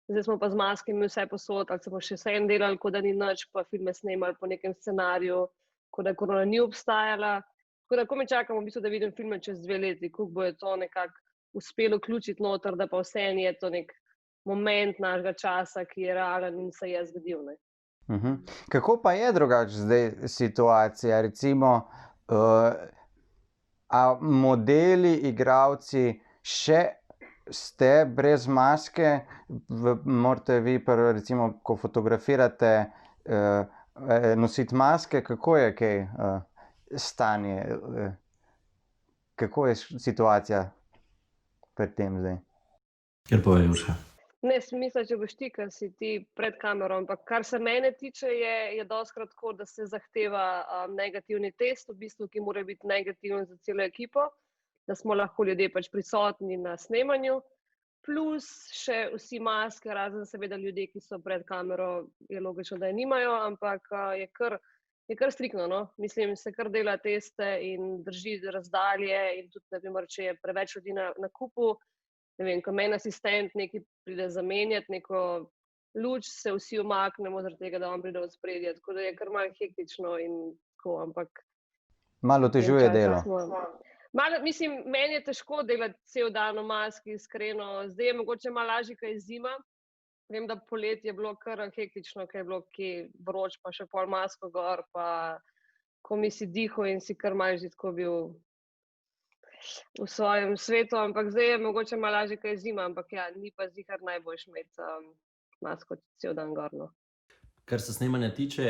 zdaj smo pa z maskami vse posod, ali se bo še vse en delali, kot da ni nič, pa filme snemali po nekem scenariju, kot da korona ni obstajala. Tako da, ko me čakam, v bistvu, da vidim filme čez 2 leti, kako bojo to nekako uspelo vključiti noter, da pa vseeno je to nek moment našega časa, ki je realen in se je zgodil. Ne. Kako pa je drugače zdaj situacija? Recimo, a modeli, igralci še ste brez maske, morate vi, recimo, ko fotografirate, nositi maske, kako je kaj stanje, kako je situacija pred tem zdaj? Ker povej, Urša. Ne, smisla, če boš ti, ker si ti pred kamero, ampak kar se mene tiče, je dostikrat tako, da se zahteva negativni test, v bistvu, ki mora biti negativen za celo ekipo, da smo lahko ljudje pač prisotni na snemanju, plus še vsi maske, razen seveda ljudje, ki so pred kamero, je logično, da je nimajo, ampak je kar striktno, no. Mislim, se kar dela teste in drži razdalje in tudi, na primer, če je preveč ljudi na kupu, ne vem, ko meni asistent nekaj pride zamenjati, neko luč, se vsi umaknemo zaradi tega, da on pride v spredje, tako da je kar malo hektično in tako, ampak... Malo otežuje delo. Mislim, meni je težko delati cel dan v maski, iskreno, zdaj je mogoče malo lažje, kaj je zima. Vem, da poletje je bilo kar hektično, kaj je bilo vroč, pa še pol masko gor, pa ko mi si dihal in si kar malo že tako bil v svojem svetu, ampak zdaj je mogoče malo lažje, kaj je zima, ampak ja, ni pa zihar najboljš imeti masko cel dan gor, no. Kar se snemanja tiče,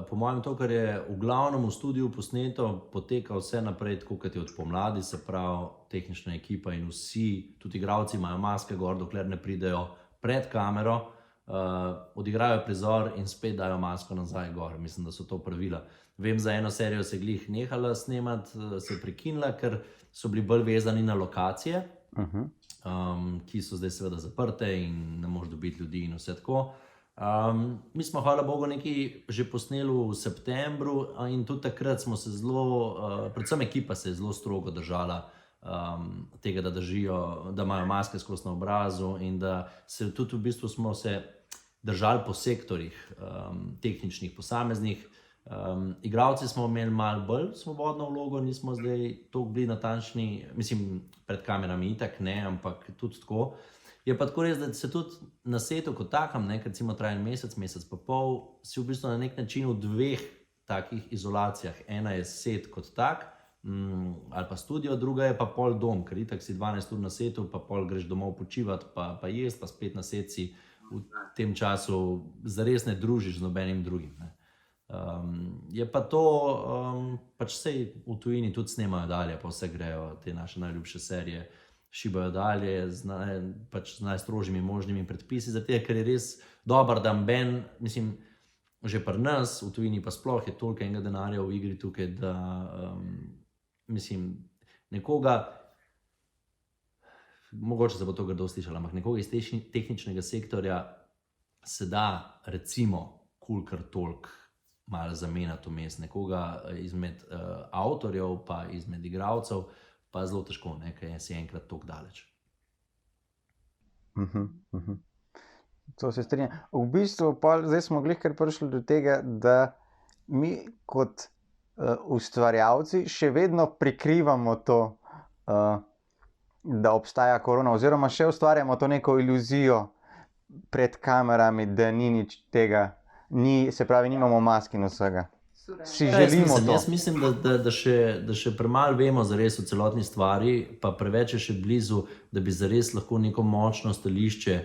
po mojem to, kar je v glavnem v studiu posneto, poteka vse naprej, tako kot je od pomladi, se pravi, tehnična ekipa in vsi, tudi igralci imajo maske gor, dokler ne pridejo pred kamero, odigrajo prizor in spet dajo masko nazaj gor. Mislim, da so to pravila. Vem, za eno serijo se glih nehala snemati, se prekinila, ker so bili bolj vezani na lokacije, ki so zdaj seveda zaprte in ne moreš dobiti ljudi in vse tako. Mi smo, hvala Bogu, nekaj že posneli v septembru in tudi takrat smo se zelo, predvsem ekipa se je zelo strogo držala tega, da držijo, da imajo maske skozi na obrazu in da se tudi v bistvu smo se držali po sektorjih tehničnih, posameznih. Igralci smo imeli malo bolj svobodno vlogo, nismo zdaj toliko bili natančni, mislim, pred kamerami itak ne, ampak tudi tako. Je pa tako res, da se tudi na setu kot takem, recimo traja mesec pa pol, si v bistvu na nek način v 2 takih izolacijah. Ena je set kot tak, ali pa studio, druga je pa pol dom, ker itak si 12 ur na setu, pa pol greš domov počivati, pa jesti, pa spet na set si v tem času zares ne družiš z nobenim drugim. Ne. Je pa to, pač sej v tujini tudi snemajo dalje, pa vse grejo, te naše najljubše serije šibajo dalje pač z najstrožjimi možnimi predpisi, zato ker je res dober, da mben, mislim, že pri nas, v tujini pa sploh je toliko enega denarja v igri tukaj, da mislim, nekoga, mogoče se bo to grdo slišalo, ampak nekoga iz tehničnega sektorja se da recimo kolikor toliko malo zamenjati vmes, nekoga izmed avtorjev, pa izmed igralcev, pa zelo težko, ne, ker si enkrat tako daleč. To se strinjam. V bistvu pa zdaj smo glih kar prišli do tega, da mi kot ustvarjalci še vedno prikrivamo to, da obstaja korona, oziroma še ustvarjamo to neko iluzijo pred kamerami, da ni nič tega, se pravi, nimamo mask in vsega. Si želimo to. Jaz mislim, da še premalo vemo zares o celotni stvari, pa preveč je še blizu, da bi zares lahko neko močno stališče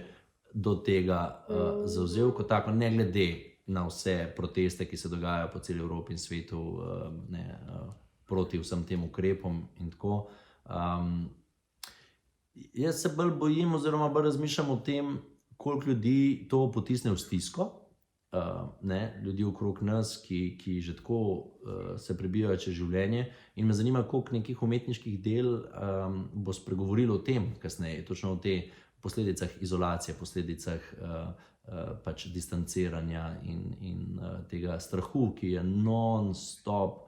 do tega zavzel kot tako, ne glede na vse proteste, ki se dogajajo po celi Evropi in svetu, proti vsem tem ukrepom in tako. Jaz se bolj bojim oziroma bolj razmišljam o tem, koliko ljudi to potisne v stisko, ljudi okrog nas, ki že tako se prebijajo čez življenje, in me zanima, koliko nekih umetniških del bo spregovorilo o tem kasneje, točno o teh posledicah izolacije, posledicah pač distanciranja in tega strahu, ki je non-stop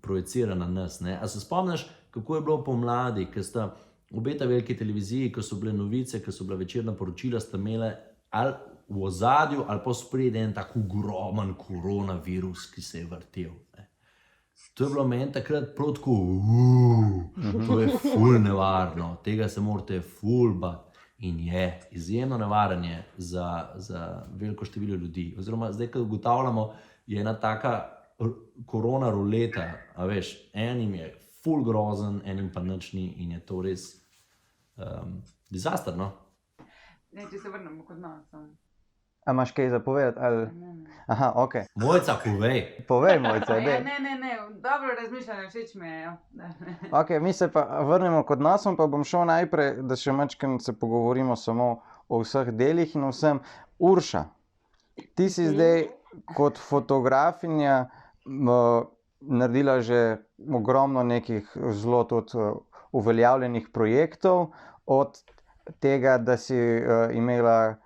projiciran na nas. A se spomniš, kako je bilo pomladi, ko sta obe ta veliki televiziji, ko so bile novice, ko so bila večerna poročila, sta imele ali v ozadju ali pa spredaj en tak ogromen koronavirus, ki se je vrtel. To je bilo meni takrat prav tako, to je ful nevarno, tega se morate ful bati. In je izjemno nevaren je za veliko število ljudi. Oziroma, zdaj, ko ugotavljamo, je ena taka korona ruleta, a veš, enim je ful grozen, enim pa nič ni, in je to res disaster, no? Ne, če se vrnemo kot nas. A imaš kaj za povedati? Ali... Aha, ok. Mojca, povej. Povej, Mojca, Ja, ne, dobro razmišljanje, všeč mi je. Ok, mi se pa vrnemo kot nasom, pa bom šel najprej, da še majčkeno se pogovorimo samo o vseh delih in vsem. Urša, ti si zdaj kot fotografinja naredila že ogromno nekih zelo tudi uveljavljenih projektov, od tega, da si imela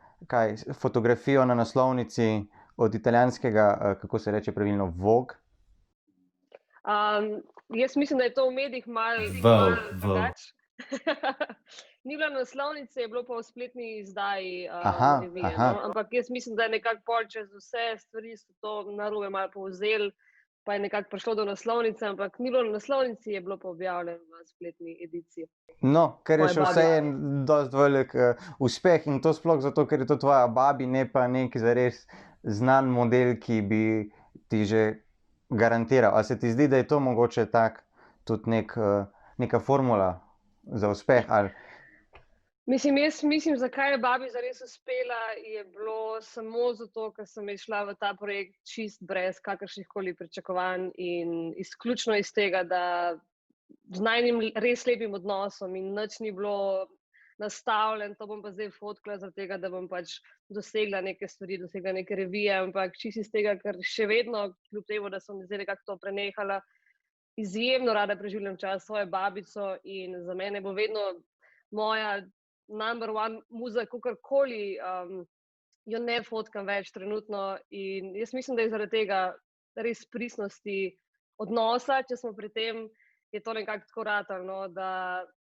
fotografijo na naslovnici od italijanskega, kako se reče pravilno, Vogue. Jaz mislim, da je to v medijih malo drugače. Ni bilo naslovnice, je bilo pa v spletni izdaji revije. Ampak jaz mislim, da je nekako pol čez vse stvari so to narobe malo povzeli, pa je nekako prišlo do naslovnice, ampak ni bilo na naslovnici, je bilo pa objavljeno v spletni ediciji. No, ker je še vse en dosti velik uspeh, in to sploh zato, ker je to tvoja babi, ne pa nek zares znan model, ki bi ti že garantiral. A se ti zdi, da je to mogoče tak tudi neka formula za uspeh? Ali... Jaz mislim, zakaj je babi zares uspela, je bilo samo zato, ker sem šla v ta projekt čist brez kakršnihkoli pričakovanj in izključno iz tega, da z najnim res lepim odnosom in nič ni bilo nastavljen, to bom pa zdaj fotkala zaradi tega, da bom pač dosegla neke stvari, dosegla neke revije, ampak čist iz tega, ker še vedno, kljub temu, da sem zdaj nekako to prenehala, izjemno rada preživljam čas s svojo babico in za mene bo vedno moja number one muza, kakorkoli jo ne fotkam več trenutno, in jaz mislim, da je zaradi tega res pristnosti odnosa, če smo pri tem, je to nekako tako ratalo,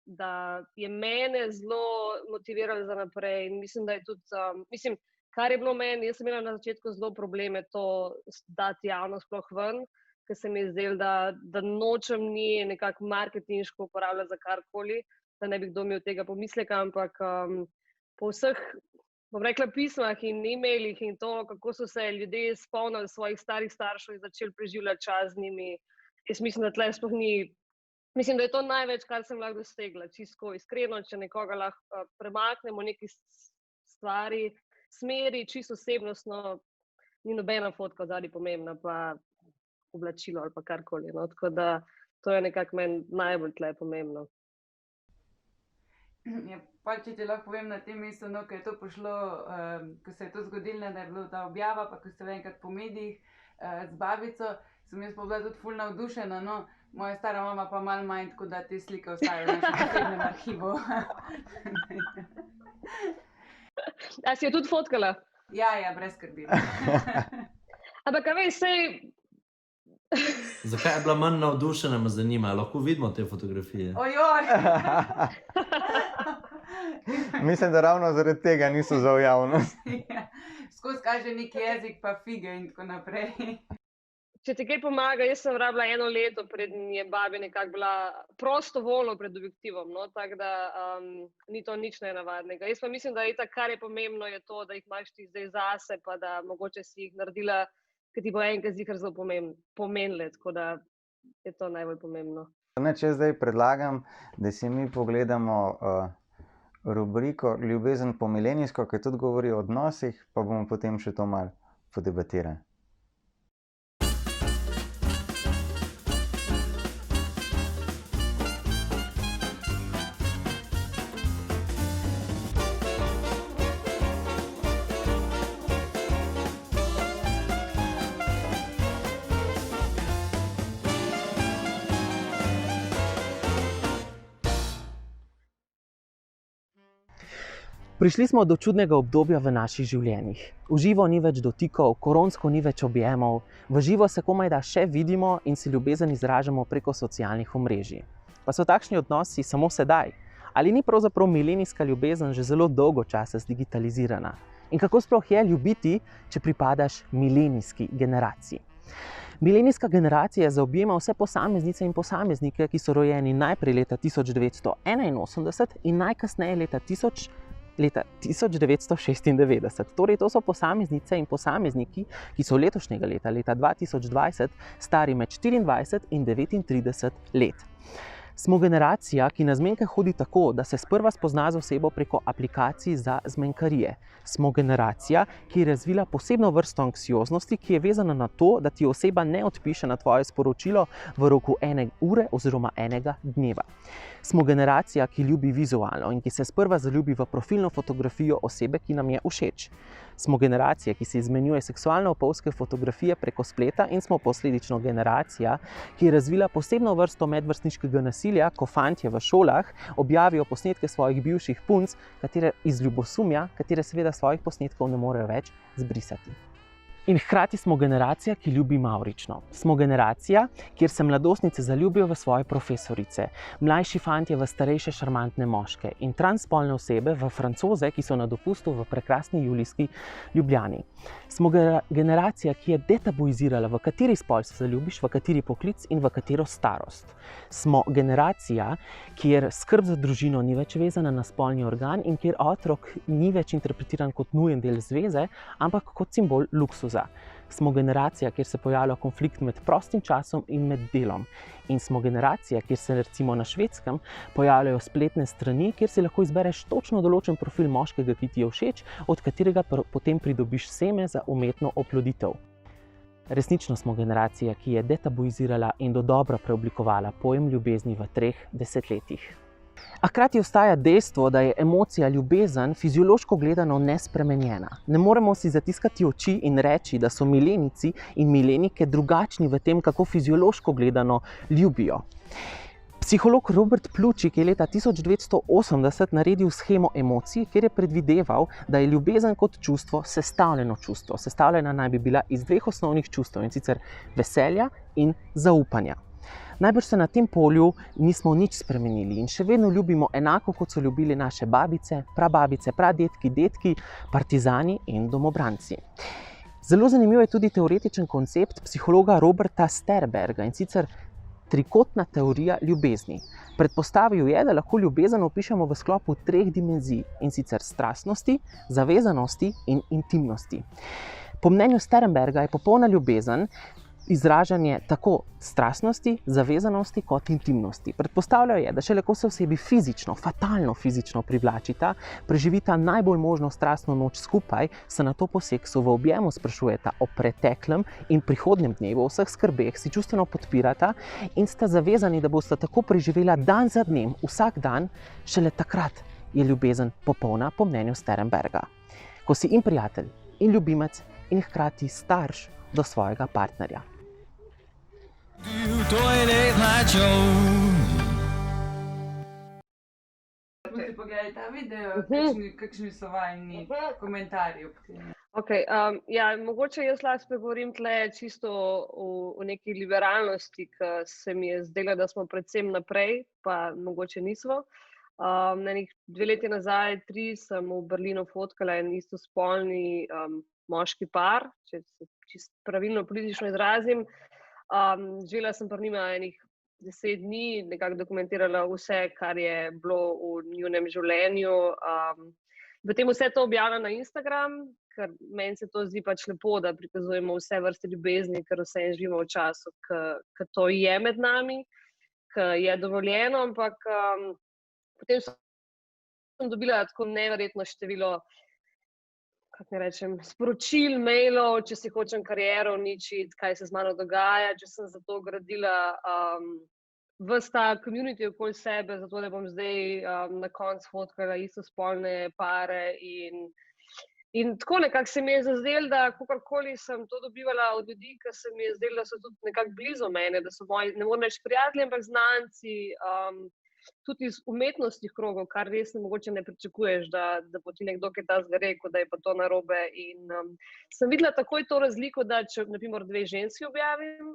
da je mene zelo motiviralo za naprej in mislim, da je tudi, kar je bilo meni, jaz sem imela na začetku zelo probleme to dati javno sploh ven, ker se mi je zdelo, da nočem ni nekako marketinško uporabljati za karkoli, da ne bi kdo imel tega pomisleka, ampak po vseh, bom rekla, pismah in e-mailih in to, kako so se ljudje spomnili svojih starih staršev in začeli preživljati čas z njimi, jaz mislim, da tle sploh ni, mislim, da je to največ, kar sem lahko dosegla, čisto iskreno, če nekoga lahko premaknemo neki stvari, smeri, čisto osebnostno, ni nobena fotka zadnji pomembna, pa oblačilo ali pa karkoli, no, tako da to je nekako meni najbolj tle pomembno. Ja, pa če ti lahko povem na tem mestu, no, ko je to pošlo, ko se je to zgodilo, da je bila ta objava, pa ko ste enkrat po medijih z babico, sem jaz pa bila tudi ful navdušena, no, moja stara mama pa malo manj, tako da te slike ostajajo v našem posebnem arhivu. A si jo tudi fotkala? Ja, brez skrbi. Ampak, a veš, sej, Zakaj je bila manj navdušena, me zanima. Lahko vidimo te fotografije. Ojoj! Mislim, da ravno zaradi tega niso za v javnost. Skozi kaže neki jezik, pa fige in tako naprej. če ti kaj pomaga, jaz sem rabila 1 leto, preden je babi nekako bila prostovoljno pred objektivom, no, tako da ni to nič nenavadnega. Jaz pa mislim, da itak, kar je pomembno, je to, da jih imaš ti zdaj zase, pa da mogoče si jih naredila, ker ti bo enkrat ziher zelo pomenile, tako da je to najbolj pomembno. Če zdaj predlagam, da si mi pogledamo rubriko Ljubezen po milenijsko, ki tudi govori o odnosih, pa bomo potem še to malo podebatirali. Prišli smo do čudnega obdobja v naših življenjih. V živo ni več dotikov, koronsko ni več objemov, v živo se komajda še vidimo in si ljubezen izražamo preko socialnih omrežij. Pa so takšni odnosi samo sedaj? Ali ni pravzaprav milenijska ljubezen že zelo dolgo časa zdigitalizirana? In kako sploh je ljubiti, če pripadaš milenijski generaciji? Milenijska generacija zaobjema vse posameznice in posameznike, ki so rojeni najprej leta 1981 in najkasneje leta 1996. Torej, to so posameznice in posamezniki, ki so letošnjega leta 2020, stari med 24 in 39 let. Smo generacija, ki na zmenke hodi tako, da se sprva spozna z osebo preko aplikacij za zmenkarije. Smo generacija, ki je razvila posebno vrsto anksioznosti, ki je vezana na to, da ti oseba ne odpiše na tvoje sporočilo v roku 1 ure oziroma 1 dneva. Smo generacija, ki ljubi vizualno in ki se sprva zaljubi v profilno fotografijo osebe, ki nam je všeč. Smo generacija, ki se izmenjuje seksualno opolske fotografije preko spleta in smo posledično generacija, ki je razvila posebno vrsto medvrstniškega nasilja, ko fantje v šolah objavijo posnetke svojih bivših punc, katere iz ljubosumja, katere seveda svojih posnetkov ne morejo več zbrisati. In hkrati smo generacija, ki ljubi mavrično. Smo generacija, kjer se mladostnice zaljubijo v svoje profesorice, mlajši fantje v starejše šarmantne moške in transspolne osebe v Francoze, ki so na dopustu v prekrasni julijski Ljubljani. Smo generacija, ki je detabuizirala, v kateri spol se zaljubiš, v kateri poklic in v katero starost. Smo generacija, kjer skrb za družino ni več vezana na spolni organ in kjer otrok ni več interpretiran kot nujen del zveze, ampak kot simbol luksuza. Smo generacija, kjer se pojavlja konflikt med prostim časom in med delom. In smo generacija, kjer se recimo na Švedskem pojavljajo spletne strani, kjer si lahko izbereš točno določen profil moškega, ki ti je všeč, od katerega potem pridobiš seme za umetno oploditev. Resnično smo generacija, ki je detabuizirala in dodobra preoblikovala pojem ljubezni v 3 desetletjih. A hkrati ostaja dejstvo, da je emocija ljubezen fiziološko gledano nespremenjena. Ne moremo si zatiskati oči in reči, da so milenijci in milenijke drugačni v tem, kako fiziološko gledano ljubijo. Psiholog Robert Plutchik je leta 1980 naredil shemo emocij, kjer je predvideval, da je ljubezen kot čustvo sestavljeno čustvo. Sestavljena naj bi bila iz 2 osnovnih čustev, in sicer veselja in zaupanja. Najbrž se na tem polju nismo nič spremenili in še vedno ljubimo enako, kot so ljubili naše babice, prababice, pradedki, dedki, partizani in domobranci. Zelo zanimiv je tudi teoretičen koncept psihologa Roberta Sternberga, in sicer trikotna teorija ljubezni. Predpostavil je, da lahko ljubezen opišemo v sklopu 3 dimenzij, in sicer strastnosti, zavezanosti in intimnosti. Po mnenju Sternberga je popolna ljubezen izražanje tako strastnosti, zavezanosti kot intimnosti. Predpostavljal je, da šele ko se osebi fizično, fatalno fizično privlačita, preživita najbolj možno strastno noč skupaj, se nato po seksu v objemu sprašujeta o preteklem in prihodnjem dnevu, o vseh skrbeh, si čustveno podpirata in sta zavezani, da bosta tako preživela dan za dnem, vsak dan, šele takrat je ljubezen popolna, po mnenju Sternberga. Ko si in prijatelj, in ljubimec, in hkrati starš do svojega partnerja. To je Late Night Show. Smo si pogledali ta video, kakšni so vajni komentarji ob tem. Okay, ja, mogoče jaz lahko spregovorim tle čisto o neki liberalnosti, ki se mi je zdela, da smo predvsem naprej, pa mogoče nismo. Enih 2 leti nazaj, 3 sem v Berlinu fotkala en istospolni moški par, če se čisto pravilno politično izrazim. Živela sem pri njima enih 10 dni, nekako dokumentirala vse, kar je bilo v njunem življenju. Potem vse to objavila na Instagram, ker meni se to zdi pač lepo, da prikazujemo vse vrste ljubezni, ker vse živimo v času, ko to je med nami, ko je dovoljeno, ampak potem sem dobila tako neverjetno število, kako naj rečem, sporočil, mailov, če si hočem kariero uničiti, kaj se z mano dogaja, če sem zato gradila ves ta community okoli sebe, zato da bom zdaj na koncu fotkala istospolne pare in tako nekako se mi je zazdelo, da kakorkoli sem to dobivala od ljudi, ki se mi je zdelo, da so tudi nekako blizu mene, da so moji, ne morem reči prijatelji, ampak znanci, tudi iz umetnostnih krogov, kar res mogoče ne pričakuješ, da bo ti nekdo kaj takega rekel, da je pa to narobe. In sem videla takoj to razliko, da če na primer 2 ženski objavim,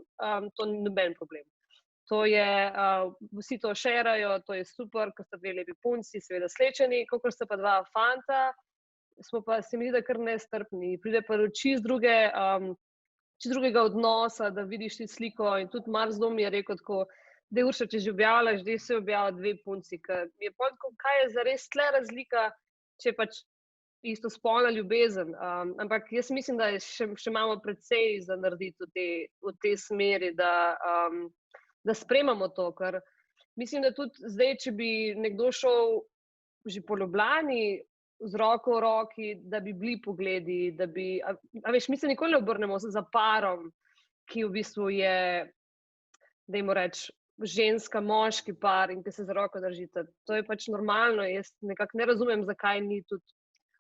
to ni noben problem. To je, vsi to šerajo, to je super, ko sta 2 lepi punci, seveda slečeni, kakor sta pa 2 fanta, smo pa se mi zdi, da kar nestrpni. Pride pa do čisto drugega odnosa, da vidiš ti sliko in tudi marsikdo mi je rekel tako, da Urša, če že objavljaš, da se objavlja 2 punci, ker mi je potem tako, kaj je zares tle razlika, če pač istospolna ljubezen. Ampak jaz mislim, da še imamo precej za narediti v tej smeri, da spremamo to, ker mislim, da tudi zdaj, če bi nekdo šel že po Ljubljani z roko v roki, da bi bili pogledi, da bi, a veš, mi se nikoli ne obrnemo za parom, ki v bistvu je, dajmo reči, ženska, moški par in ki se za roko držite. To je pač normalno, jaz nekako ne razumem, zakaj ni tudi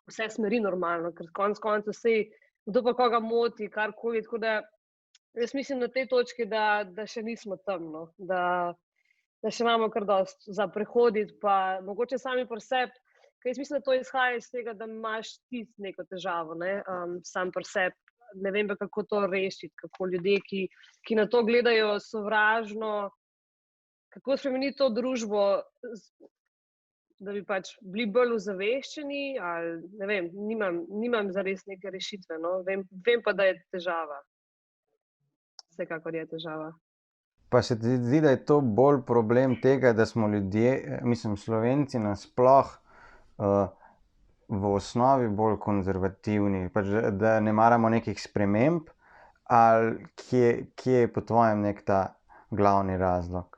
vse smeri normalno, ker konec koncev vsej, kdo pa koga moti, karkoli, tako da jaz mislim na tej točki, da še nismo tam, no, da še imamo kar dosti za prehoditi, pa mogoče sami pri sebi, ker jaz mislim, da to izhaja iz tega, da imaš ti neko težavo, ne, sam pri sebi. Ne vem pa, kako to rešiti, kako ljudje, ki na to gledajo sovražno, kako spremeniti to družbo, da bi pač bili bolj ozaveščeni, ali ne vem, nimam zares neke rešitve, no, vem pa, da je težava. Vsekakor je težava. Pa se ti zdi, da je to bolj problem tega, da smo ljudje, mislim, Slovenci nasploh v osnovi bolj konzervativni, pač da ne maramo nekih sprememb, ali kje je po tvojem nek ta glavni razlog?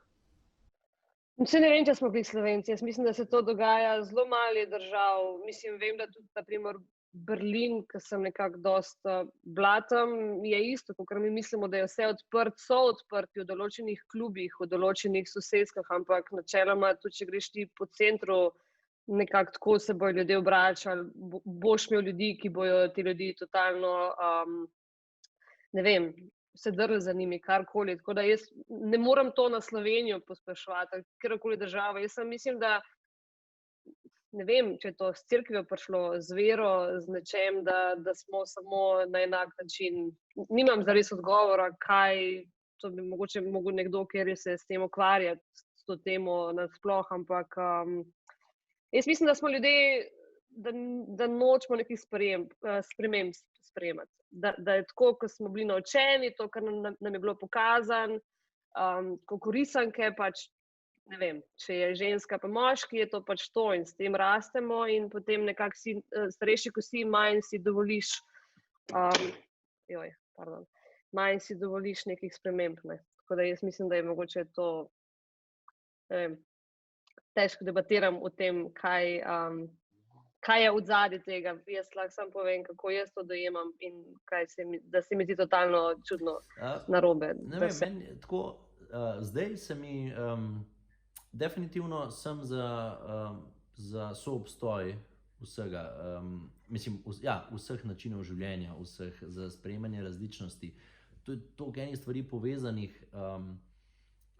Ne vem, če smo bili Slovenci, jaz mislim, da se to dogaja zelo malo držav. Mislim, vem, da tudi na primer Berlin, ki sem nekako dosta bila tam, je isto, kot mi mislimo, da je vse odprt, so odprti v določenih klubih, v določenih sosedskah, ampak načeloma tudi, če greš ti po centru, nekako tako se bojo ljudje obračali, boš imel ljudi, ki bojo ti ljudi totalno, ne vem, se drli za njimi, karkoli. Tako da jaz ne morem to na Slovenijo pospeševati, kjerkoli državo. Jaz mislim, da ne vem, če je to s cerkvijo prišlo, z vero, z nečem, da smo samo na enak način. Nimam zares odgovora, kaj to bi mogoče mogel nekdo, ker se s tem ukvarjati, s to temo nasploh, ampak jaz mislim, da smo ljudje, da nočemo nekih sprememb sprejemati. Da je tako, ko smo bili naučeni, to, kar nam je bilo pokazano, kot risanke, pač ne vem, če je ženska pa moški, je to pač to in s tem rastemo in potem nekako si starejši, ko si, manj si dovoliš manj si dovoliš nekih sprememb, ne. Tako da jaz mislim, da je mogoče to, ne vem, težko debatiram o tem, kaj je odzadaj tega. Jaz lahko samo povem, kako jaz to dojemam in da se mi zdi totalno čudno narobe. Ne vem, meni tako, zdaj se mi definitivno sem za soobstoj vsega, mislim, vseh načinov življenja, za sprejemanje različnosti. To je toliko enih stvari povezanih.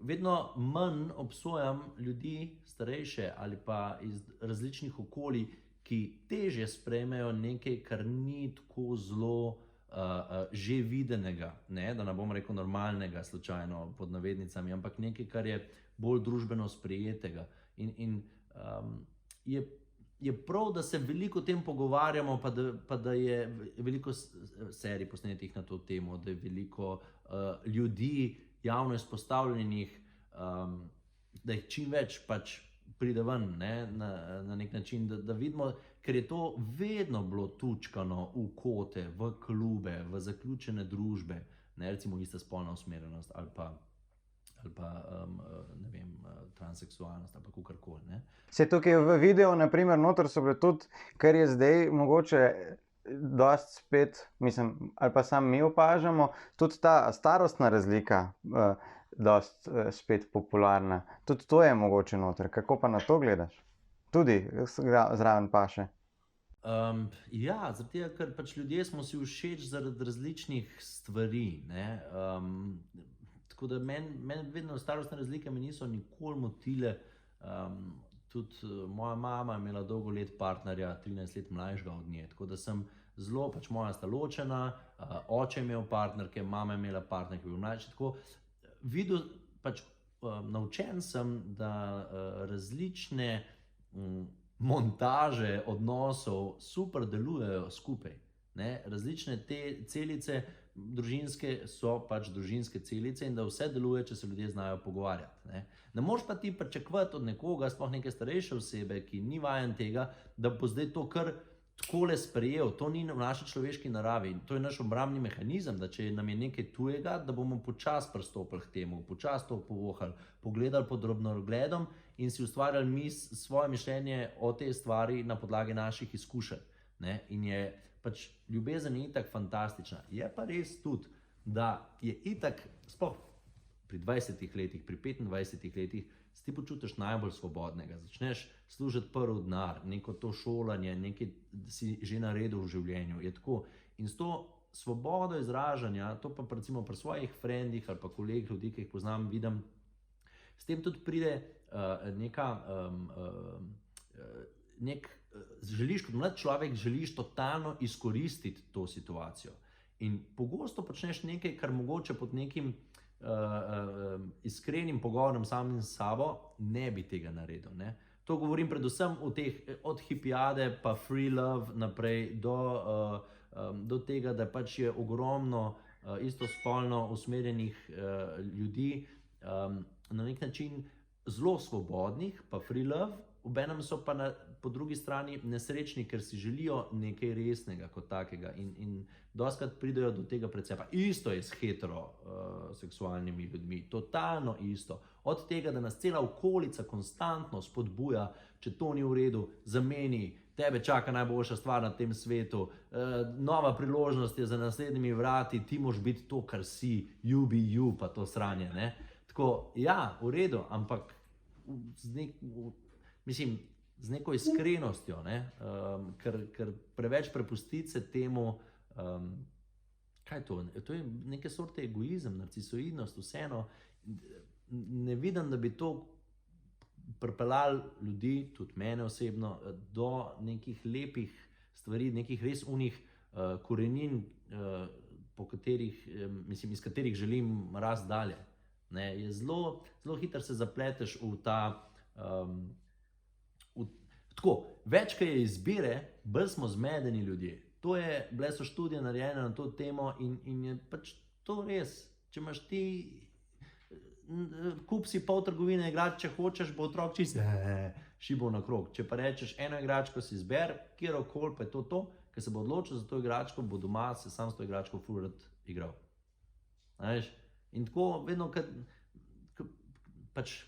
Vedno manj obsojam ljudi starejše ali pa iz različnih okolij, ki težje sprejmejo nekaj, kar ni tako zelo že videnega, ne? Da ne bom rekel normalnega, slučajno pod navednicami, ampak nekaj, kar je bolj družbeno sprejetega. In je prav, da se veliko o tem pogovarjamo, pa da je veliko serij posnetih na to temo, da je veliko ljudi javno izpostavljenih, da jih čim več pač pride ven, ne? Na nek način, da vidimo, ker je to vedno bilo tučkano v kote, v klube, v zaključene družbe, ne, recimo istospolna usmerjenost ali pa ne vem, transseksualnost ali pa kakorkoli, ne. Se tukaj v videu, na primer, noter so bile tudi, kar je zdaj mogoče dosti spet, mislim, ali pa samo mi opažamo, tudi ta starostna razlika dosti spet popularna. Tudi to je mogoče noter. Kako pa na to gledaš? Tudi zraven paše. Ja, zaradi tega, ker pač ljudje smo si všeč zaradi različnih stvari, ne. Tako da meni vedno starostne razlike me niso nikoli motile. Tudi moja mama je imela dolgo let partnerja, 13 let mlajšega od nje, tako da sem zelo, pač moja sta ločena, oče je imel partnerke, mama je imela partner, ki je bil mlajši, tako videl, pač naučen sem, da različne montaže odnosov super delujejo skupaj, ne. Različne te celice družinske so pač družinske celice in da vse deluje, če se ljudje znajo pogovarjati, ne. Ne moreš pa ti pričakovati od nekoga, sploh neke starejše osebe, ki ni vajen tega, da bo zdaj to kar takole sprejel. To ni v naši človeški naravi. To je naš obrambni mehanizem, da če nam je nekaj tujega, da bomo počasi pristopili k temu, počasi to povohali, pogledali pod drobnogledom in si ustvarjali svoje mišljenje o tej stvari na podlagi naših izkušenj, ne. In je pač ljubezen je itak fantastična. Je pa res tudi, da je itak, sploh pri 20 letih, pri 25 letih, se ti počutiš najbolj svobodnega. Začneš služiti prvi denar, neko to šolanje, nekaj si že naredil v življenju. Je tako. In s to svobodo izražanja, to pa recimo pri svojih frendih ali pa kolegih, ljudi, ki jih poznam, vidim, s tem tudi pride želiš kot mlad človek, želiš totalno izkoristiti to situacijo. In pogosto počneš nekaj, kar mogoče pod nekim iskrenim pogovorom samim s sabo ne bi tega naredil, ne. To govorim predvsem o teh, od hipijade pa free love naprej do tega, da pač je ogromno istospolno usmerjenih ljudi, na nek način zelo svobodnih, pa free love, obenem so pa po drugi strani nesrečni, ker si želijo nekaj resnega kot takega in dostikrat pridejo do tega precepa. Isto je s heteroseksualnimi ljudmi, totalno isto. Od tega, da nas cela okolica konstantno spodbuja, če to ni v redu, zameni, tebe čaka najboljša stvar na tem svetu, nova priložnost je za naslednjimi vrati, ti moraš biti to, kar si, you be you, pa to sranje, ne. Tako, ja, v redu, ampak z neko iskrenostjo, ne, ker preveč prepustiti se temu, kaj je to? To je neke sorte egoizem, narcisoidnost, vseeno. Ne vidim, da bi to pripeljali ljudi, tudi mene osebno, do nekih lepih stvari, nekih res unih korenin, po katerih, iz katerih želim rasti dalje. Ne, je zelo hitro se zapleteš v ta tako, več, ko je izbire, bolj smo zmedeni ljudje. Bile so študije narejene na to temo in je pač to res. Če imaš ti, kup si pol trgovine igrač, če hočeš, bo otrok čisto šibal na krog. Če pa rečeš, eno igračko si izber, kjerokoli pa je to, ker se bo odločil za to igračko, bo doma se sam s to igračko ful rad igral. Veš? In tako, vedno, pač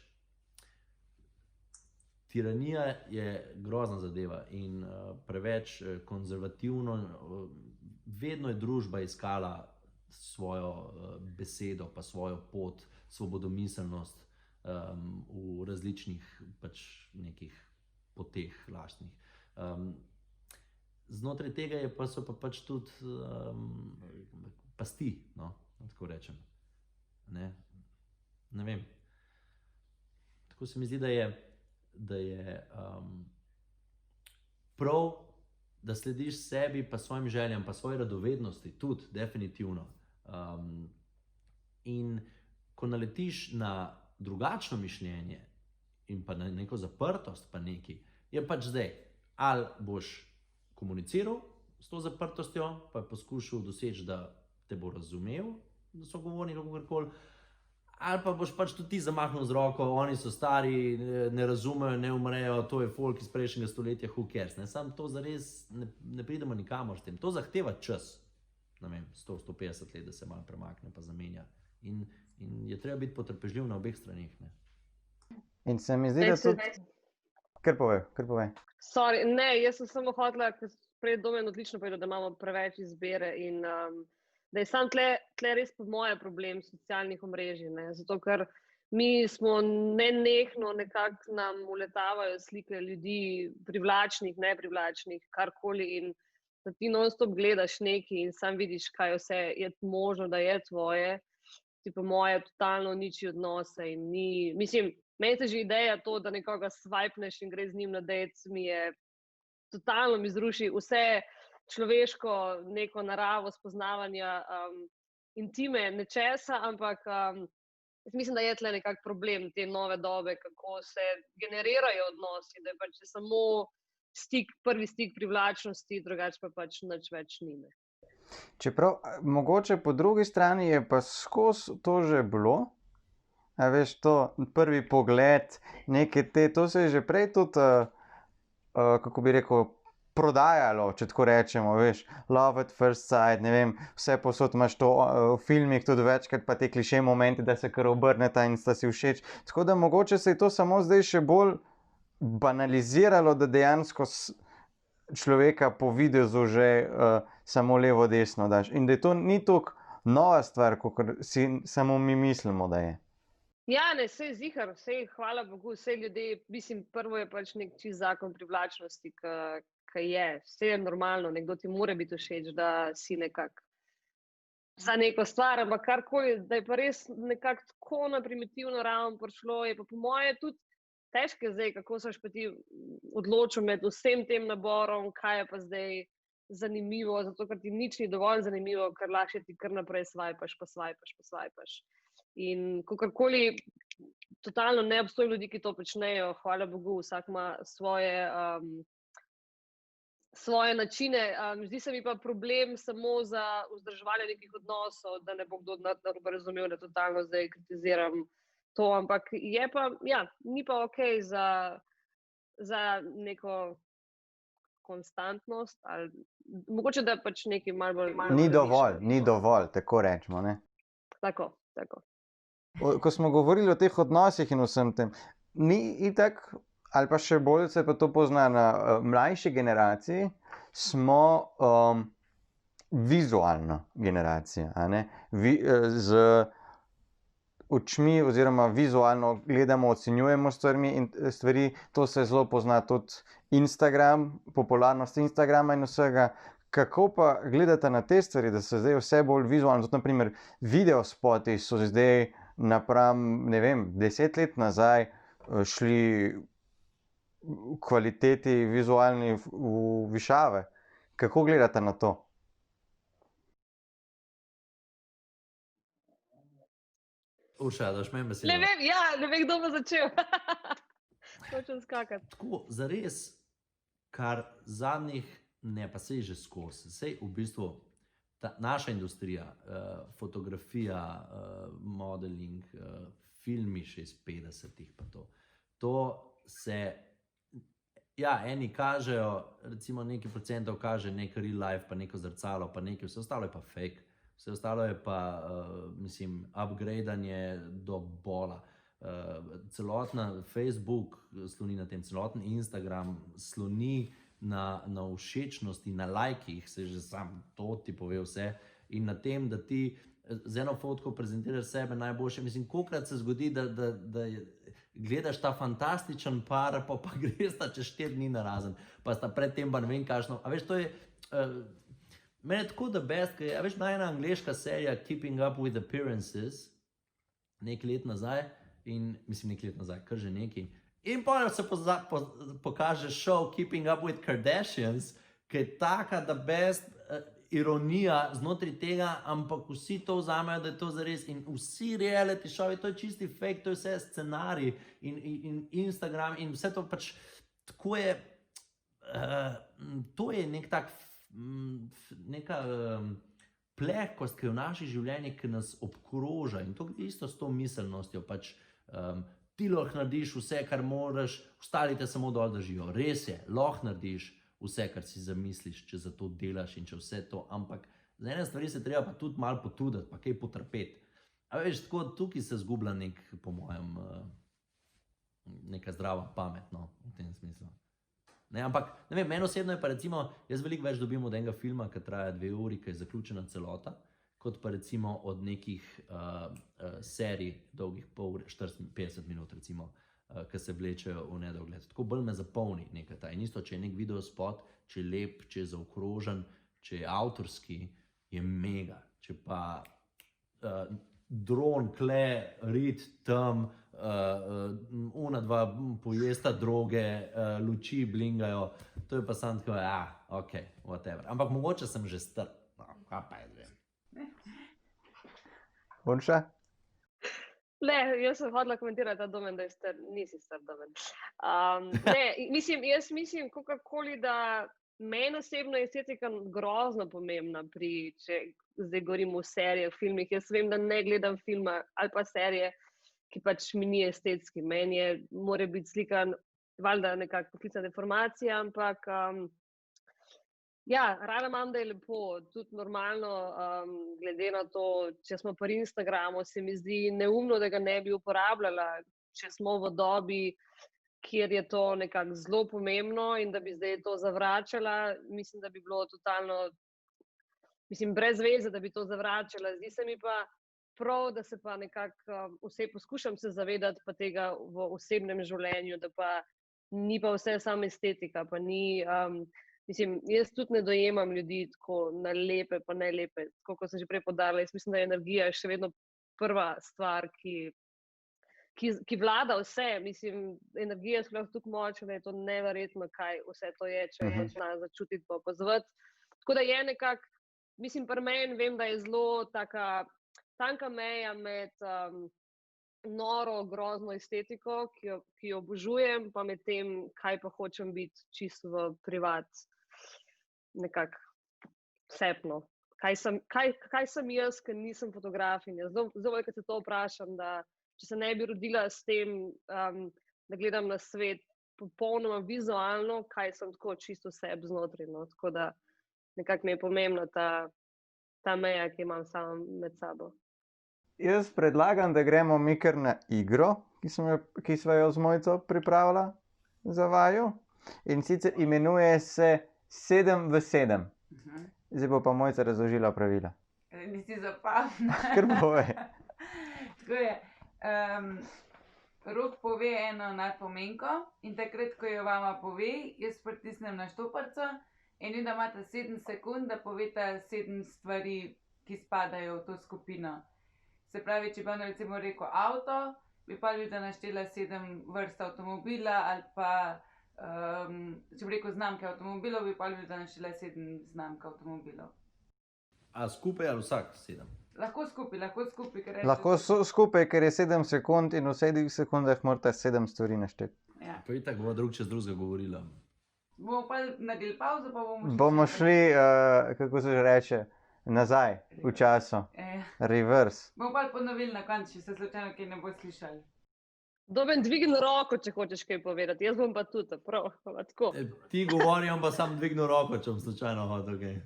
tiranija je grozna zadeva in preveč konzervativno, vedno je družba iskala svojo besedo, pa svojo pot, svobodomiselnost v različnih pač nekih poteh lastnih. Znotraj tega so pa pač tudi pasti, no, tako rečem. Ne vem. Tako se mi zdi, da je prav, da slediš sebi, pa svojim željam, pa svoji radovednosti, tudi, definitivno. In ko naletiš na drugačno mišljenje in pa na neko zaprtost, pa neki, je pač zdaj, ali boš komuniciral s to zaprtostjo, pa poskušal doseči, da te bo razumel, da so govorni kakorkoli, ali pa boš pač tudi ti zamahnil z roko, oni so stari, ne razumejo, ne umrejo, to je folk iz prejšnjega stoletja, who cares. Sam to zares ne pridemo nikamor s tem. To zahteva čas, ne vem, 100-150 let, da se malo premakne pa zamenja. In je treba biti potrpežljiv na obeh straneh. Ne? In se mi zdi, da tudi... Kar povej. Sorry, ne, jaz sem samo hotela, ker pred Domen odlično povedal, da imamo preveč izbire in da je sam tle res po moje problem socialnih omrežij, ne? Zato ker mi smo nenehno nekako nam uletavajo slike ljudi, privlačnih, neprivlačnih, karkoli in da ti non-stop gledaš nekaj in sam vidiš, kaj vse je možno, da je tvoje, ti po moje totalno uniči odnose in ni, mislim, meni se že ideja to, da nekoga swipneš in greš z njim na date, mi je totalno mi zruši vse človeško neko naravo spoznavanja intime nečesa, ampak jaz mislim, da je tle nekak problem te nove dobe, kako se generirajo odnosi, da je pač samo prvi stik privlačnosti, drugače pa pač nič več ni. Čeprav, mogoče po drugi strani je pa skozi to že bilo, a veš, to prvi pogled, to se je že prej tudi, kako bi rekel, prodajalo, če tako rečemo, veš, love at first sight, ne vem, vse posod imaš to v filmih tudi večkrat, pa te kliše momenti, da se kar obrneta in sta si všeč. Tako da mogoče se je to samo zdaj še bolj banaliziralo, da dejansko človeka po videzu že samo levo desno daš. In da to ni toliko nova stvar, kot si samo mi mislimo, da je. Ja, ne, sej zihar, sej hvala Bogu, sej ljudje, mislim, prvo je pač nek čist zakon privlačnosti, ki je, vse je normalno, nekdo ti mora biti všeč, da si nekako za neko stvar, ampak karkoli, da je pa res nekako tako na primitivno raven prišlo, je pa po moje tudi težko zdaj, kako se pa ti odločil med vsem tem naborom, kaj je pa zdaj zanimivo, zato ker ti nič ni dovolj zanimivo, ker lahko ti kar naprej swipeš. In kakorkoli, totalno ne obstoji ljudi, ki to počnejo, hvala Bogu, vsak ima svoje načine. Zdi se mi pa problem samo za vzdrževanje nekih odnosov, da ne bo kdo narobe razumel, da totalno zdaj kritiziram to, ampak je pa, ja, ni pa okej za neko konstantnost, ali mogoče da pač nekaj malo bolj... Ni dovolj, tako rečemo, ne? Tako. Ko smo govorili o teh odnosih in vsem tem, mi itak, ali pa še bolj se pa to pozna na mlajši generaciji, smo vizualna generacija, a ne? Z očmi oziroma vizualno gledamo, ocenjujemo stvari, to se zelo pozna tudi Instagram, popularnost Instagrama in vsega. Kako pa gledate na te stvari, da so zdaj vse bolj vizualno, tudi naprimer videospoti so zdaj napram, ne vem, 10 let nazaj šli v kvaliteti vizualni v višave. Kako gledate na to? Urša, daš meni besedo? Ne vem, kdo bo začel. Hočem skakati. Tako, zares, kar zadnjih, ne pa sej že skozi, sej v bistvu naša industrija, fotografija, modeling, filmi še iz 50-ih pa to se, ja, eni kažejo, recimo nekaj procentov kaže nek real life, pa neko zrcalo, pa nekaj, vse ostalo je pa fake. Vse ostalo je pa, mislim, upgradeanje do bola. Celotna Facebook sloni na tem, celoten Instagram sloni na všečnosti, na lajkih, se že sam to ti pove vse. In na tem, da ti z eno fotko prezentiraš sebe najboljše. Mislim, kolikrat se zgodi, da gledaš ta fantastičen par, pa greš ta čez 4 dni narazen, pa sta predtem pa ne vem kakšno. A veš, to je... Mene je tako da best, ker je, veš, ena angleška serija Keeping Up With Appearances, nekaj let nazaj, kar že nekaj, In potem se pokaže show Keeping Up with Kardashians, ki je taka, da best ironija znotraj tega, ampak vsi to vzamejo, da je to zares. In vsi reality showi, to je čisti fake, to je vse scenarij in Instagram in vse to pač tako je. To je nek tak, neka plehkost, ki je v naših življenjih, ki nas obkroža. In to je isto s to miselnostjo. Pač, ti lahko narediš vse, kar moraš, ostali te samo dol držijo. Res je, lahko narediš vse, kar si zamisliš, če za to delaš in če vse to, ampak za ene stvari se treba pa tudi malo potuditi, pa kaj potrpeti. A veš, tako tukaj se zgublja nek, po mojem, neka zdrava pamet, no, v tem smislu. Ne, ampak, ne vem, meni osebno je pa recimo, jaz veliko več dobim od enega filma, ki traja 2 uri, ki je zaključena celota, kot pa recimo od nekih serij dolgih 40-50 minut recimo, ki se vlečejo v nedogled. Tako bolj me zapolni nekaj ta. In isto, če je nek videospot, če je lep, če je zaokrožen, če je avtorski, je mega. Če pa dron, kle, rit tam, ona dva pojesta droge, luči blingajo, to je pa samo tako, ok, whatever. Ampak mogoče sem že star. No, kaj pa je, dve. Urša? Ne, jaz sem hodila komentirati ta domen, da nisi star domen. Jaz mislim, kakorkoli, da meni osebno je estetika grozno pomembna če zdaj govorimo o serijah, filmih. Jaz vem, da ne gledam filma ali pa serije, ki pač mi ni estetski. Meni mora biti slika, valjda nekako poklicna deformacija, ampak ja, rada imam, da je lepo, tudi normalno, glede na to, če smo pri Instagramu, se mi zdi neumno, da ga ne bi uporabljala, če smo v dobi, kjer je to nekako zelo pomembno in da bi zdaj to zavračala, mislim, da bi bilo totalno, brez veze, da bi to zavračala. Zdi se mi pa prav, da se pa nekako poskušam se zavedati pa tega v osebnem življenju, da pa ni pa vse samo estetika, pa ni... jaz tudi ne dojemam ljudi tako na lepe pa ne lepe, tako kot sem že prej poudarila. Jaz mislim, da je energija še vedno prva stvar, ki vlada vse. Energija je lahko tako močna, da je to neverjetno, kaj vse to je, če je zna začutiti pa opazovati. Tako da je nekako, pri meni vem, da je zelo taka tanka meja med noro, grozno estetiko, ki jo obožujem, pa med tem, kaj pa hočem biti čisto v privat. Nekako vsepno. Kaj sem jaz, ker nisem fotografinja? Zelo je, ko se to vprašam, da če se ne bi rodila s tem, da gledam na svet popolnoma vizualno, kaj sem tako čisto sebi znotraj. No? Tako da nekako mi je pomembna ta meja, ki imam sama med sabo. Jaz predlagam, da gremo mi kar na igro, ki sva jo z Mojco pripravila za vaju. In sicer imenuje se 7 v 7. Zdaj bo pa Mojca razložila pravila. Nisi zapamtila. Kar povej. Tako je. Rok pove eno nadpomenko in takrat, ko jo vama pove, jaz pritisnem na štoparco in da imate 7 sekund, da povete 7 stvari, ki spadajo v to skupino. Se pravi, če bi on recimo rekel avto, bi pa ljudje naštela 7 vrst avtomobila ali pa če bi rekel znamke avtomobilov, bi pa ljudje naštela 7 znamk avtomobilov. A skupaj ali vsak 7? Lahko skupaj. Lahko skupaj, ker je 7 sekund in v 7 sekundah morate 7 stvari našteti. Ja. Pa itak bomo drug čez drugega govorila. Bomo pa naredili pauzo, pa bomo šli, kako se že reče, nazaj v času. Reverse. Bomo pa ponovili na koncu, če se slučajno kaj ne bo slišali. Doben, dvigni roko, če hočeš kaj povedati. Jaz bom pa tudi, prav, tako. Ti govorim, pa sam dvignu roko, če bom slučajno hotel kaj.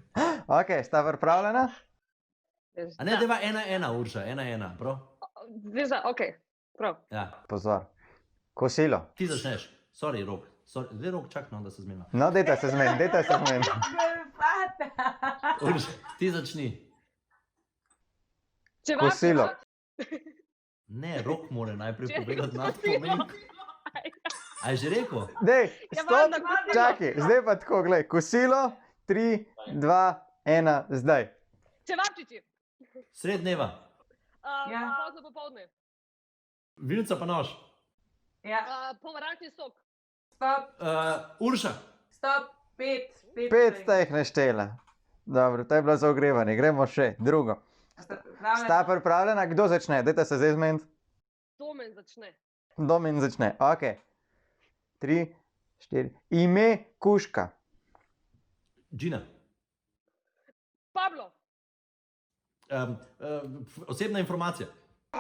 Ok, sta pripravljena? A ne, deva 1-1, Urša, 1-1, prav? Veš da, ok, prav. Ja. Pozor. Kosilo. Ti začneš. Sorry, Rok. Zdaj Rok čakno, da se zmenila. No, dajte se zmeniti. Urša, ti začni. Kosilo. Ne, Rok mora najprej povedati nadpomenko. A je že rekel? Dej, stop, čakaj, zdaj pa tako, glej, kosilo, 3, 2, 1, zdaj. Čevapčiči. Sred dneva. Pozno popoldne. Vilica pa nož. Ja, Pomarančni sok. stop, Urša. stop, 5. 5 sta jih naštela. Dobro, to je bilo za ogrevanje. Gremo še drugo. Sta pripravljena? Kdo začne? Dajte se zdaj zmeniti. Domen začne. Domen začne. Ok. 3, 4. Ime kužka. Gina. Pablo. Osebna informacija. 3,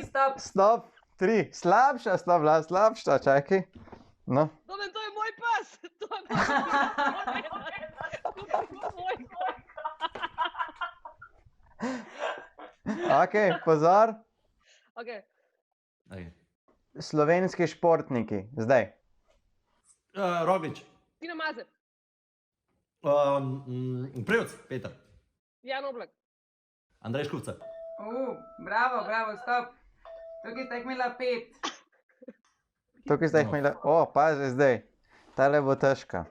stop. Stop. 3. Slabša sta bila, slabša. Čakaj. No. Domen, to je moj pes. To je moj pes. Ok, pozor. Okay. Okay. Slovenski športniki. Zdaj. Roglič. Tina Maze. Prevc, Peter. Jan Oblak. Andrej Škufca. Bravo, bravo, stop. Tukaj sta jih imela 5. Tukaj ste jih imeli. O, pazi zdaj. Tale bo težka.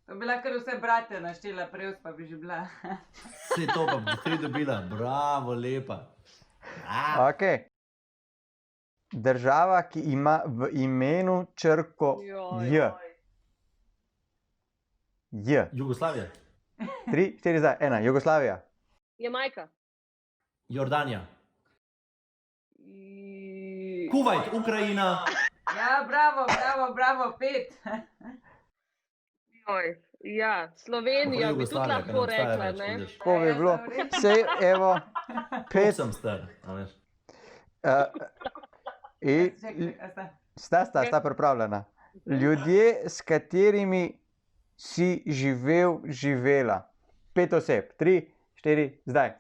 To bi lahko vse brate naštela, prej pa bi že bila. Vse to pa bi 3 dobila. Bravo, lepa. Ok. Država, ki ima v imenu črko J. J. Jugoslavija. 3, 4, zdaj. 1. Jugoslavija. Jamajka. Jordanija. Kuvajt, Ukrajina. Ja, bravo, bravo, bravo, 5. Joj, ja, Slovenija bi tudi lahko rekla, ne? Ko bi bilo. Sej, evo. 5. Sem star, a veš. Sta pripravljena. Ljudje, s katerimi si živel, živela. 5 oseb. 3, 4, zdaj.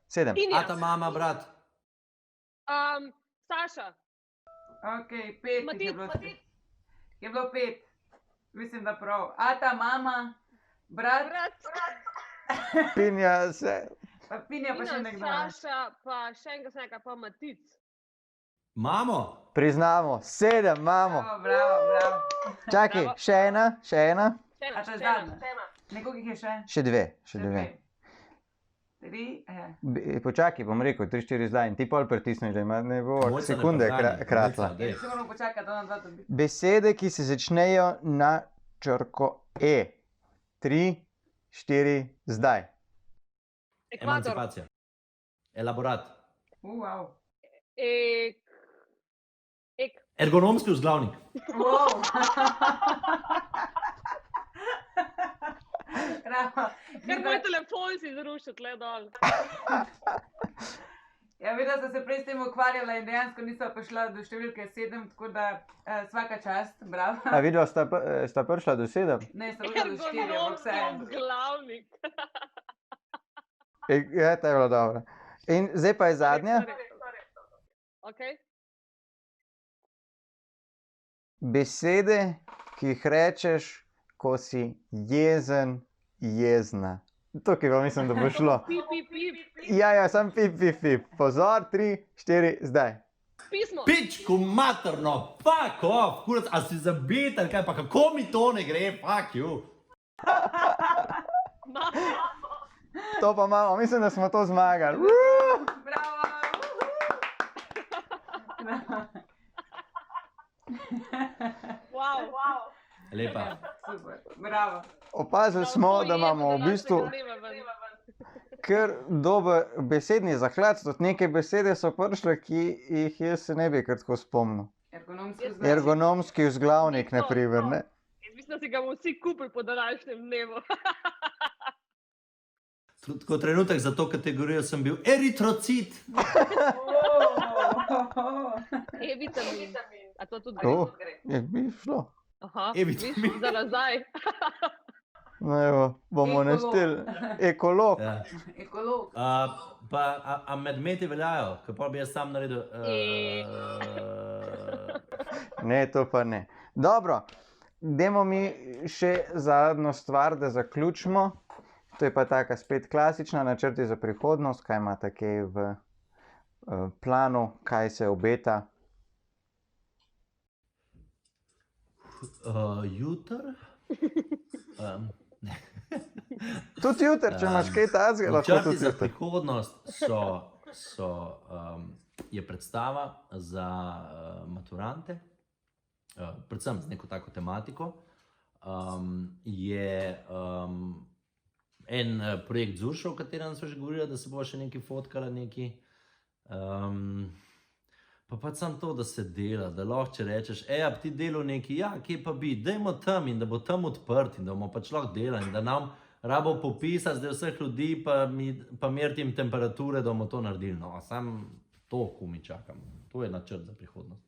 7. Ata, mama, brat. Saša. Ok, 5 je bilo. Je bilo 5. Mislim, da prav. Ata, mama, brat. Pinja se. Pa Pinja pa še nekdo. Saša, pa še enega snega, pa Matic. Mamo. Priznamo. 7 imamo. Bravo, bravo. Čakaj, še ena, še ena. A to je zadnja? Nekoga jih je še? Še 2, še 2. 3, Počakaj, bom rekel, 3, 4 zdaj in ti pol pritisneš, da ima ne bo sekunde kratla. Se moramo počakati, da nam 2 dobi. Besede, ki se začnejo na črko E. 3, 4, zdaj. Ekvador. Emancipacija. Elaborat. Wow. Ergonomski vzglavnik. Wow. Bravo. Ker moj telefon si zrušil tle dol. Ja, videla sem se prej s tem ukvarjala in dejansko nisem prišla do številke 7, tako da svaka čast, bravo. A videla sta prišla do 7? Ne, sem prišla do 4, ampak vse. Ergonomski vzglavnik. Ja, ta je bila dobra. In zdaj pa je zadnja. Ok. Besede, ki jih rečeš, ko si jezen, jezna. Tukaj pa mislim, da bo šlo. Pip, pip, pip. Ja, sam pip, pip, pip. Pozor, 3, 4, zdaj. Pismo. Pičku materno, fuck off, kurac, a si zabit ali kaj, pa kako mi to ne gre, fuck you. To pa imamo, mislim, da smo to zmagali. Bravo. Wow. Lepa. Super, bravo. Opazili smo, da imamo v bistvu kar dober besedni zaklad, tudi neke besede so prišle, ki jih jaz se ne bi kar tako spomnil. Ergonomski vzglavnik, na primer, ne? Mislim, da si ga bomo vsi kupili po današnjem dnevu. Tako trenutek za to kategorijo sem bil eritrocit. E-vitamin. A to tudi gre? Je bi šlo. Aha, E-vitamin. viš, za nazaj. No evo, bomo našteli. Ekolog. Ja. Ekolog. A medmeti veljajo, kako bi jaz sam naredil? Ne, to pa ne. Dobro, dajmo mi še zadnjo stvar, da zaključimo. To je pa taka spet klasična načrti za prihodnost, kaj imate kaj v planu, kaj se obeta. Jutr? Tudi jutri, če imaš kaj tazga, lahko Načrti tudi za jutri. prihodnost so je predstava za maturante, predvsem z neko tako tematiko. Je en projekt z Uršo, o katerem smo že govorili, da se bo še nekaj fotkala, nekaj. Pa pač samo to, da se dela, da lahko če rečeš, ab ti delo nekaj, ja, kje pa bi, dajmo tam in da bo tam odprt in da bomo pač lahko delali in da nam rabo popisati zdaj vseh ljudi pa meriti jim temperature, da bomo to naredili. No, sam to, ko mi čakam, to je načrt za prihodnost.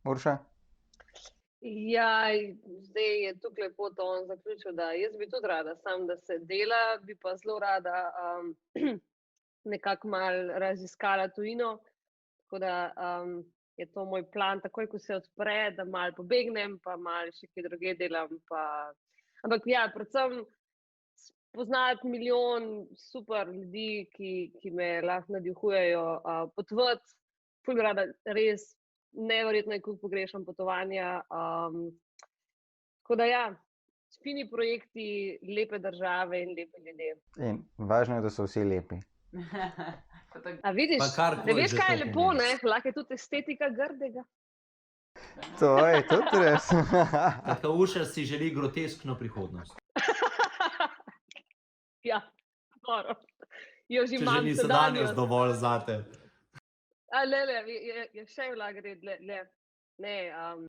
Urša? Ja, zdaj je tukaj lepo to on zaključil, da jaz bi tudi rada, sam da se dela, bi pa zelo rada nekako malo raziskala tujino, tako da je to moj plan, takoj ko se odpre, da malo pobegnem, pa malo še kaj druge delam, pa... Ampak ja, predvsem poznati milijon super ljudi, ki me lahko navdihujejo, potovati, ful bi rada res, neverjetno je, koliko pogrešam potovanja. Tako da ja, fini projekti, lepe države in lepe ljudje. In važno je, da so vsi lepi. A vidiš, Pa karkoli ne veš, že kaj je to lepo, pomeni. ne? Lahko je tudi estetika grdega. To je tudi res. Taka Urša si želi groteskno prihodnost. Ja, dobro. Jo že Če že imam ni sedanjost sedanjost. dovolj zate. Je še vlak red, ne.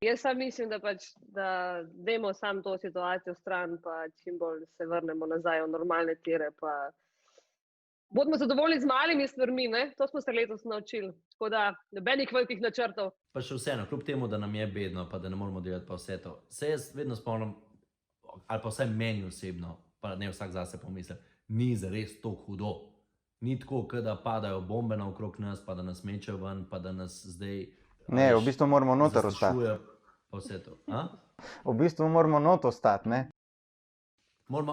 Jaz sam mislim, da pač, da dajmo samo to situacijo stran, pa čim bolj se vrnemo nazaj v normalne tire, pa bodimo zadovoljni z malimi stvarmi, ne? To smo se letos naučili. Tako da, nobenih velikih načrtov. Pa še vseeno, kljub temu, da nam je bedno, pa da ne moramo delati pa vse to. Se jaz vedno spomnim, ali pa vsaj meni osebno, pa ne vsak zase pomisli, ni zares to hudo. Ni tako, da padajo bombe naokrog nas, pa da nas mečejo ven, pa da nas zdaj... Ne, v bistvu moramo noter ostati. zastrašuje, pa vse to. V bistvu moramo not ostati, ne?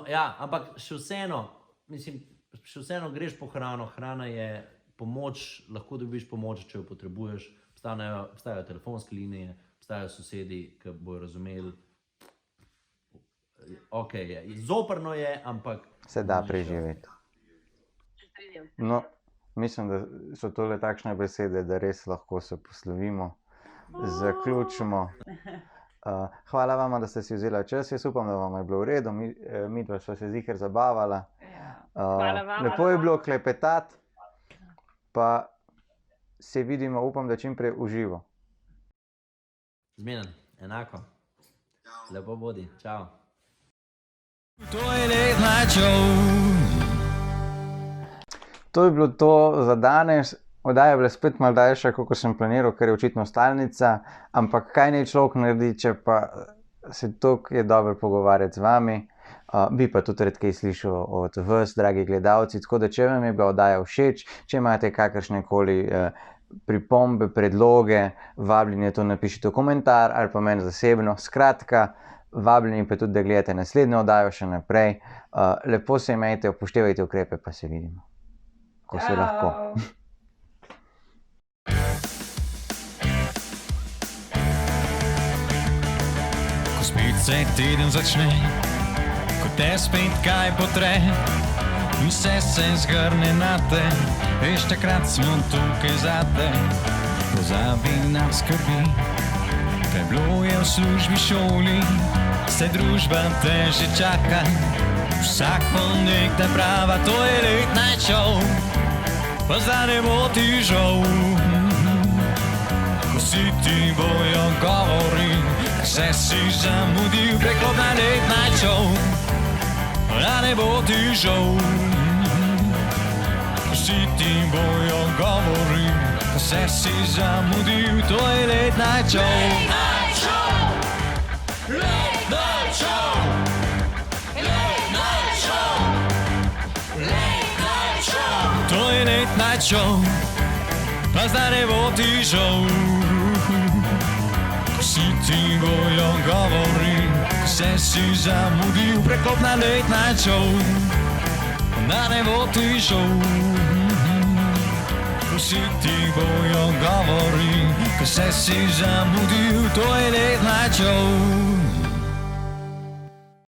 Ja, ampak še vseeno, mislim, še vseeno greš po hrano. Hrana je pomoč, lahko dobiš pomoč, če jo potrebuješ. Obstajajo telefonske linije, obstajajo sosedi, ki bojo razumeli. Ok, zoprno je, ampak... Se da preživeti. No, mislim, da so tole takšne besede, da res lahko se poslovimo, zaključimo. Hvala vama, da ste si vzela čas, jaz upam, da vam je bilo v redu, midva sva se ziher zabavala. Hvala vama. Lepo je bilo klepetati, pa se vidimo, upam, da čim prej v živo. Zmenen, enako. Lepo bodi, čau. To je Late Night Show. To je bilo to za danes. Oddaja je bila spet malo daljša, kot sem planiral, ker je očitno stalnica, ampak kaj naj človek naredi, če pa se toliko je dobro pogovarjati z vami. Bi pa tudi rad kaj slišal od vas, dragi gledalci, tako da če vam je bila oddaja všeč, če imate kakršnekoli pripombe, predloge, vabljeni to napišite v komentar ali pa meni zasebno. Skratka, vabljeni pa tudi, da gledate naslednjo oddajo še naprej. Lepo se imejte, upoštevajte ukrepe, pa se vidimo, ko se lahko. Ko spet se teden začne, ko te spet kaj potre in vse se zgrne nate, veš, takrat smo tukaj zate. Pozabi na skrbi, kaj bilo je v službi, šoli, se družba te že čaka. Vsak ponedeljek te prava, to je Late Night Show, pa zdaj ne bo ti žal. Ko si ti bojo govori, vse si zamudil, preklop na Late Night Show, da ne bo ti žal. Ko si ti bojo govori, vse si zamudil, to je Late Night Show. Late Night Show, Late Night Show, Late Night Show, Late Night Show, to je Late Night Show, pa zdaj ne bo ti žal. Ko si ti bojo govori, vse si zamudil, preklop na Late Night Show, da ne bo ti žal. Ko si ti bojo govori, vse si zamudil, to je Late Night Show.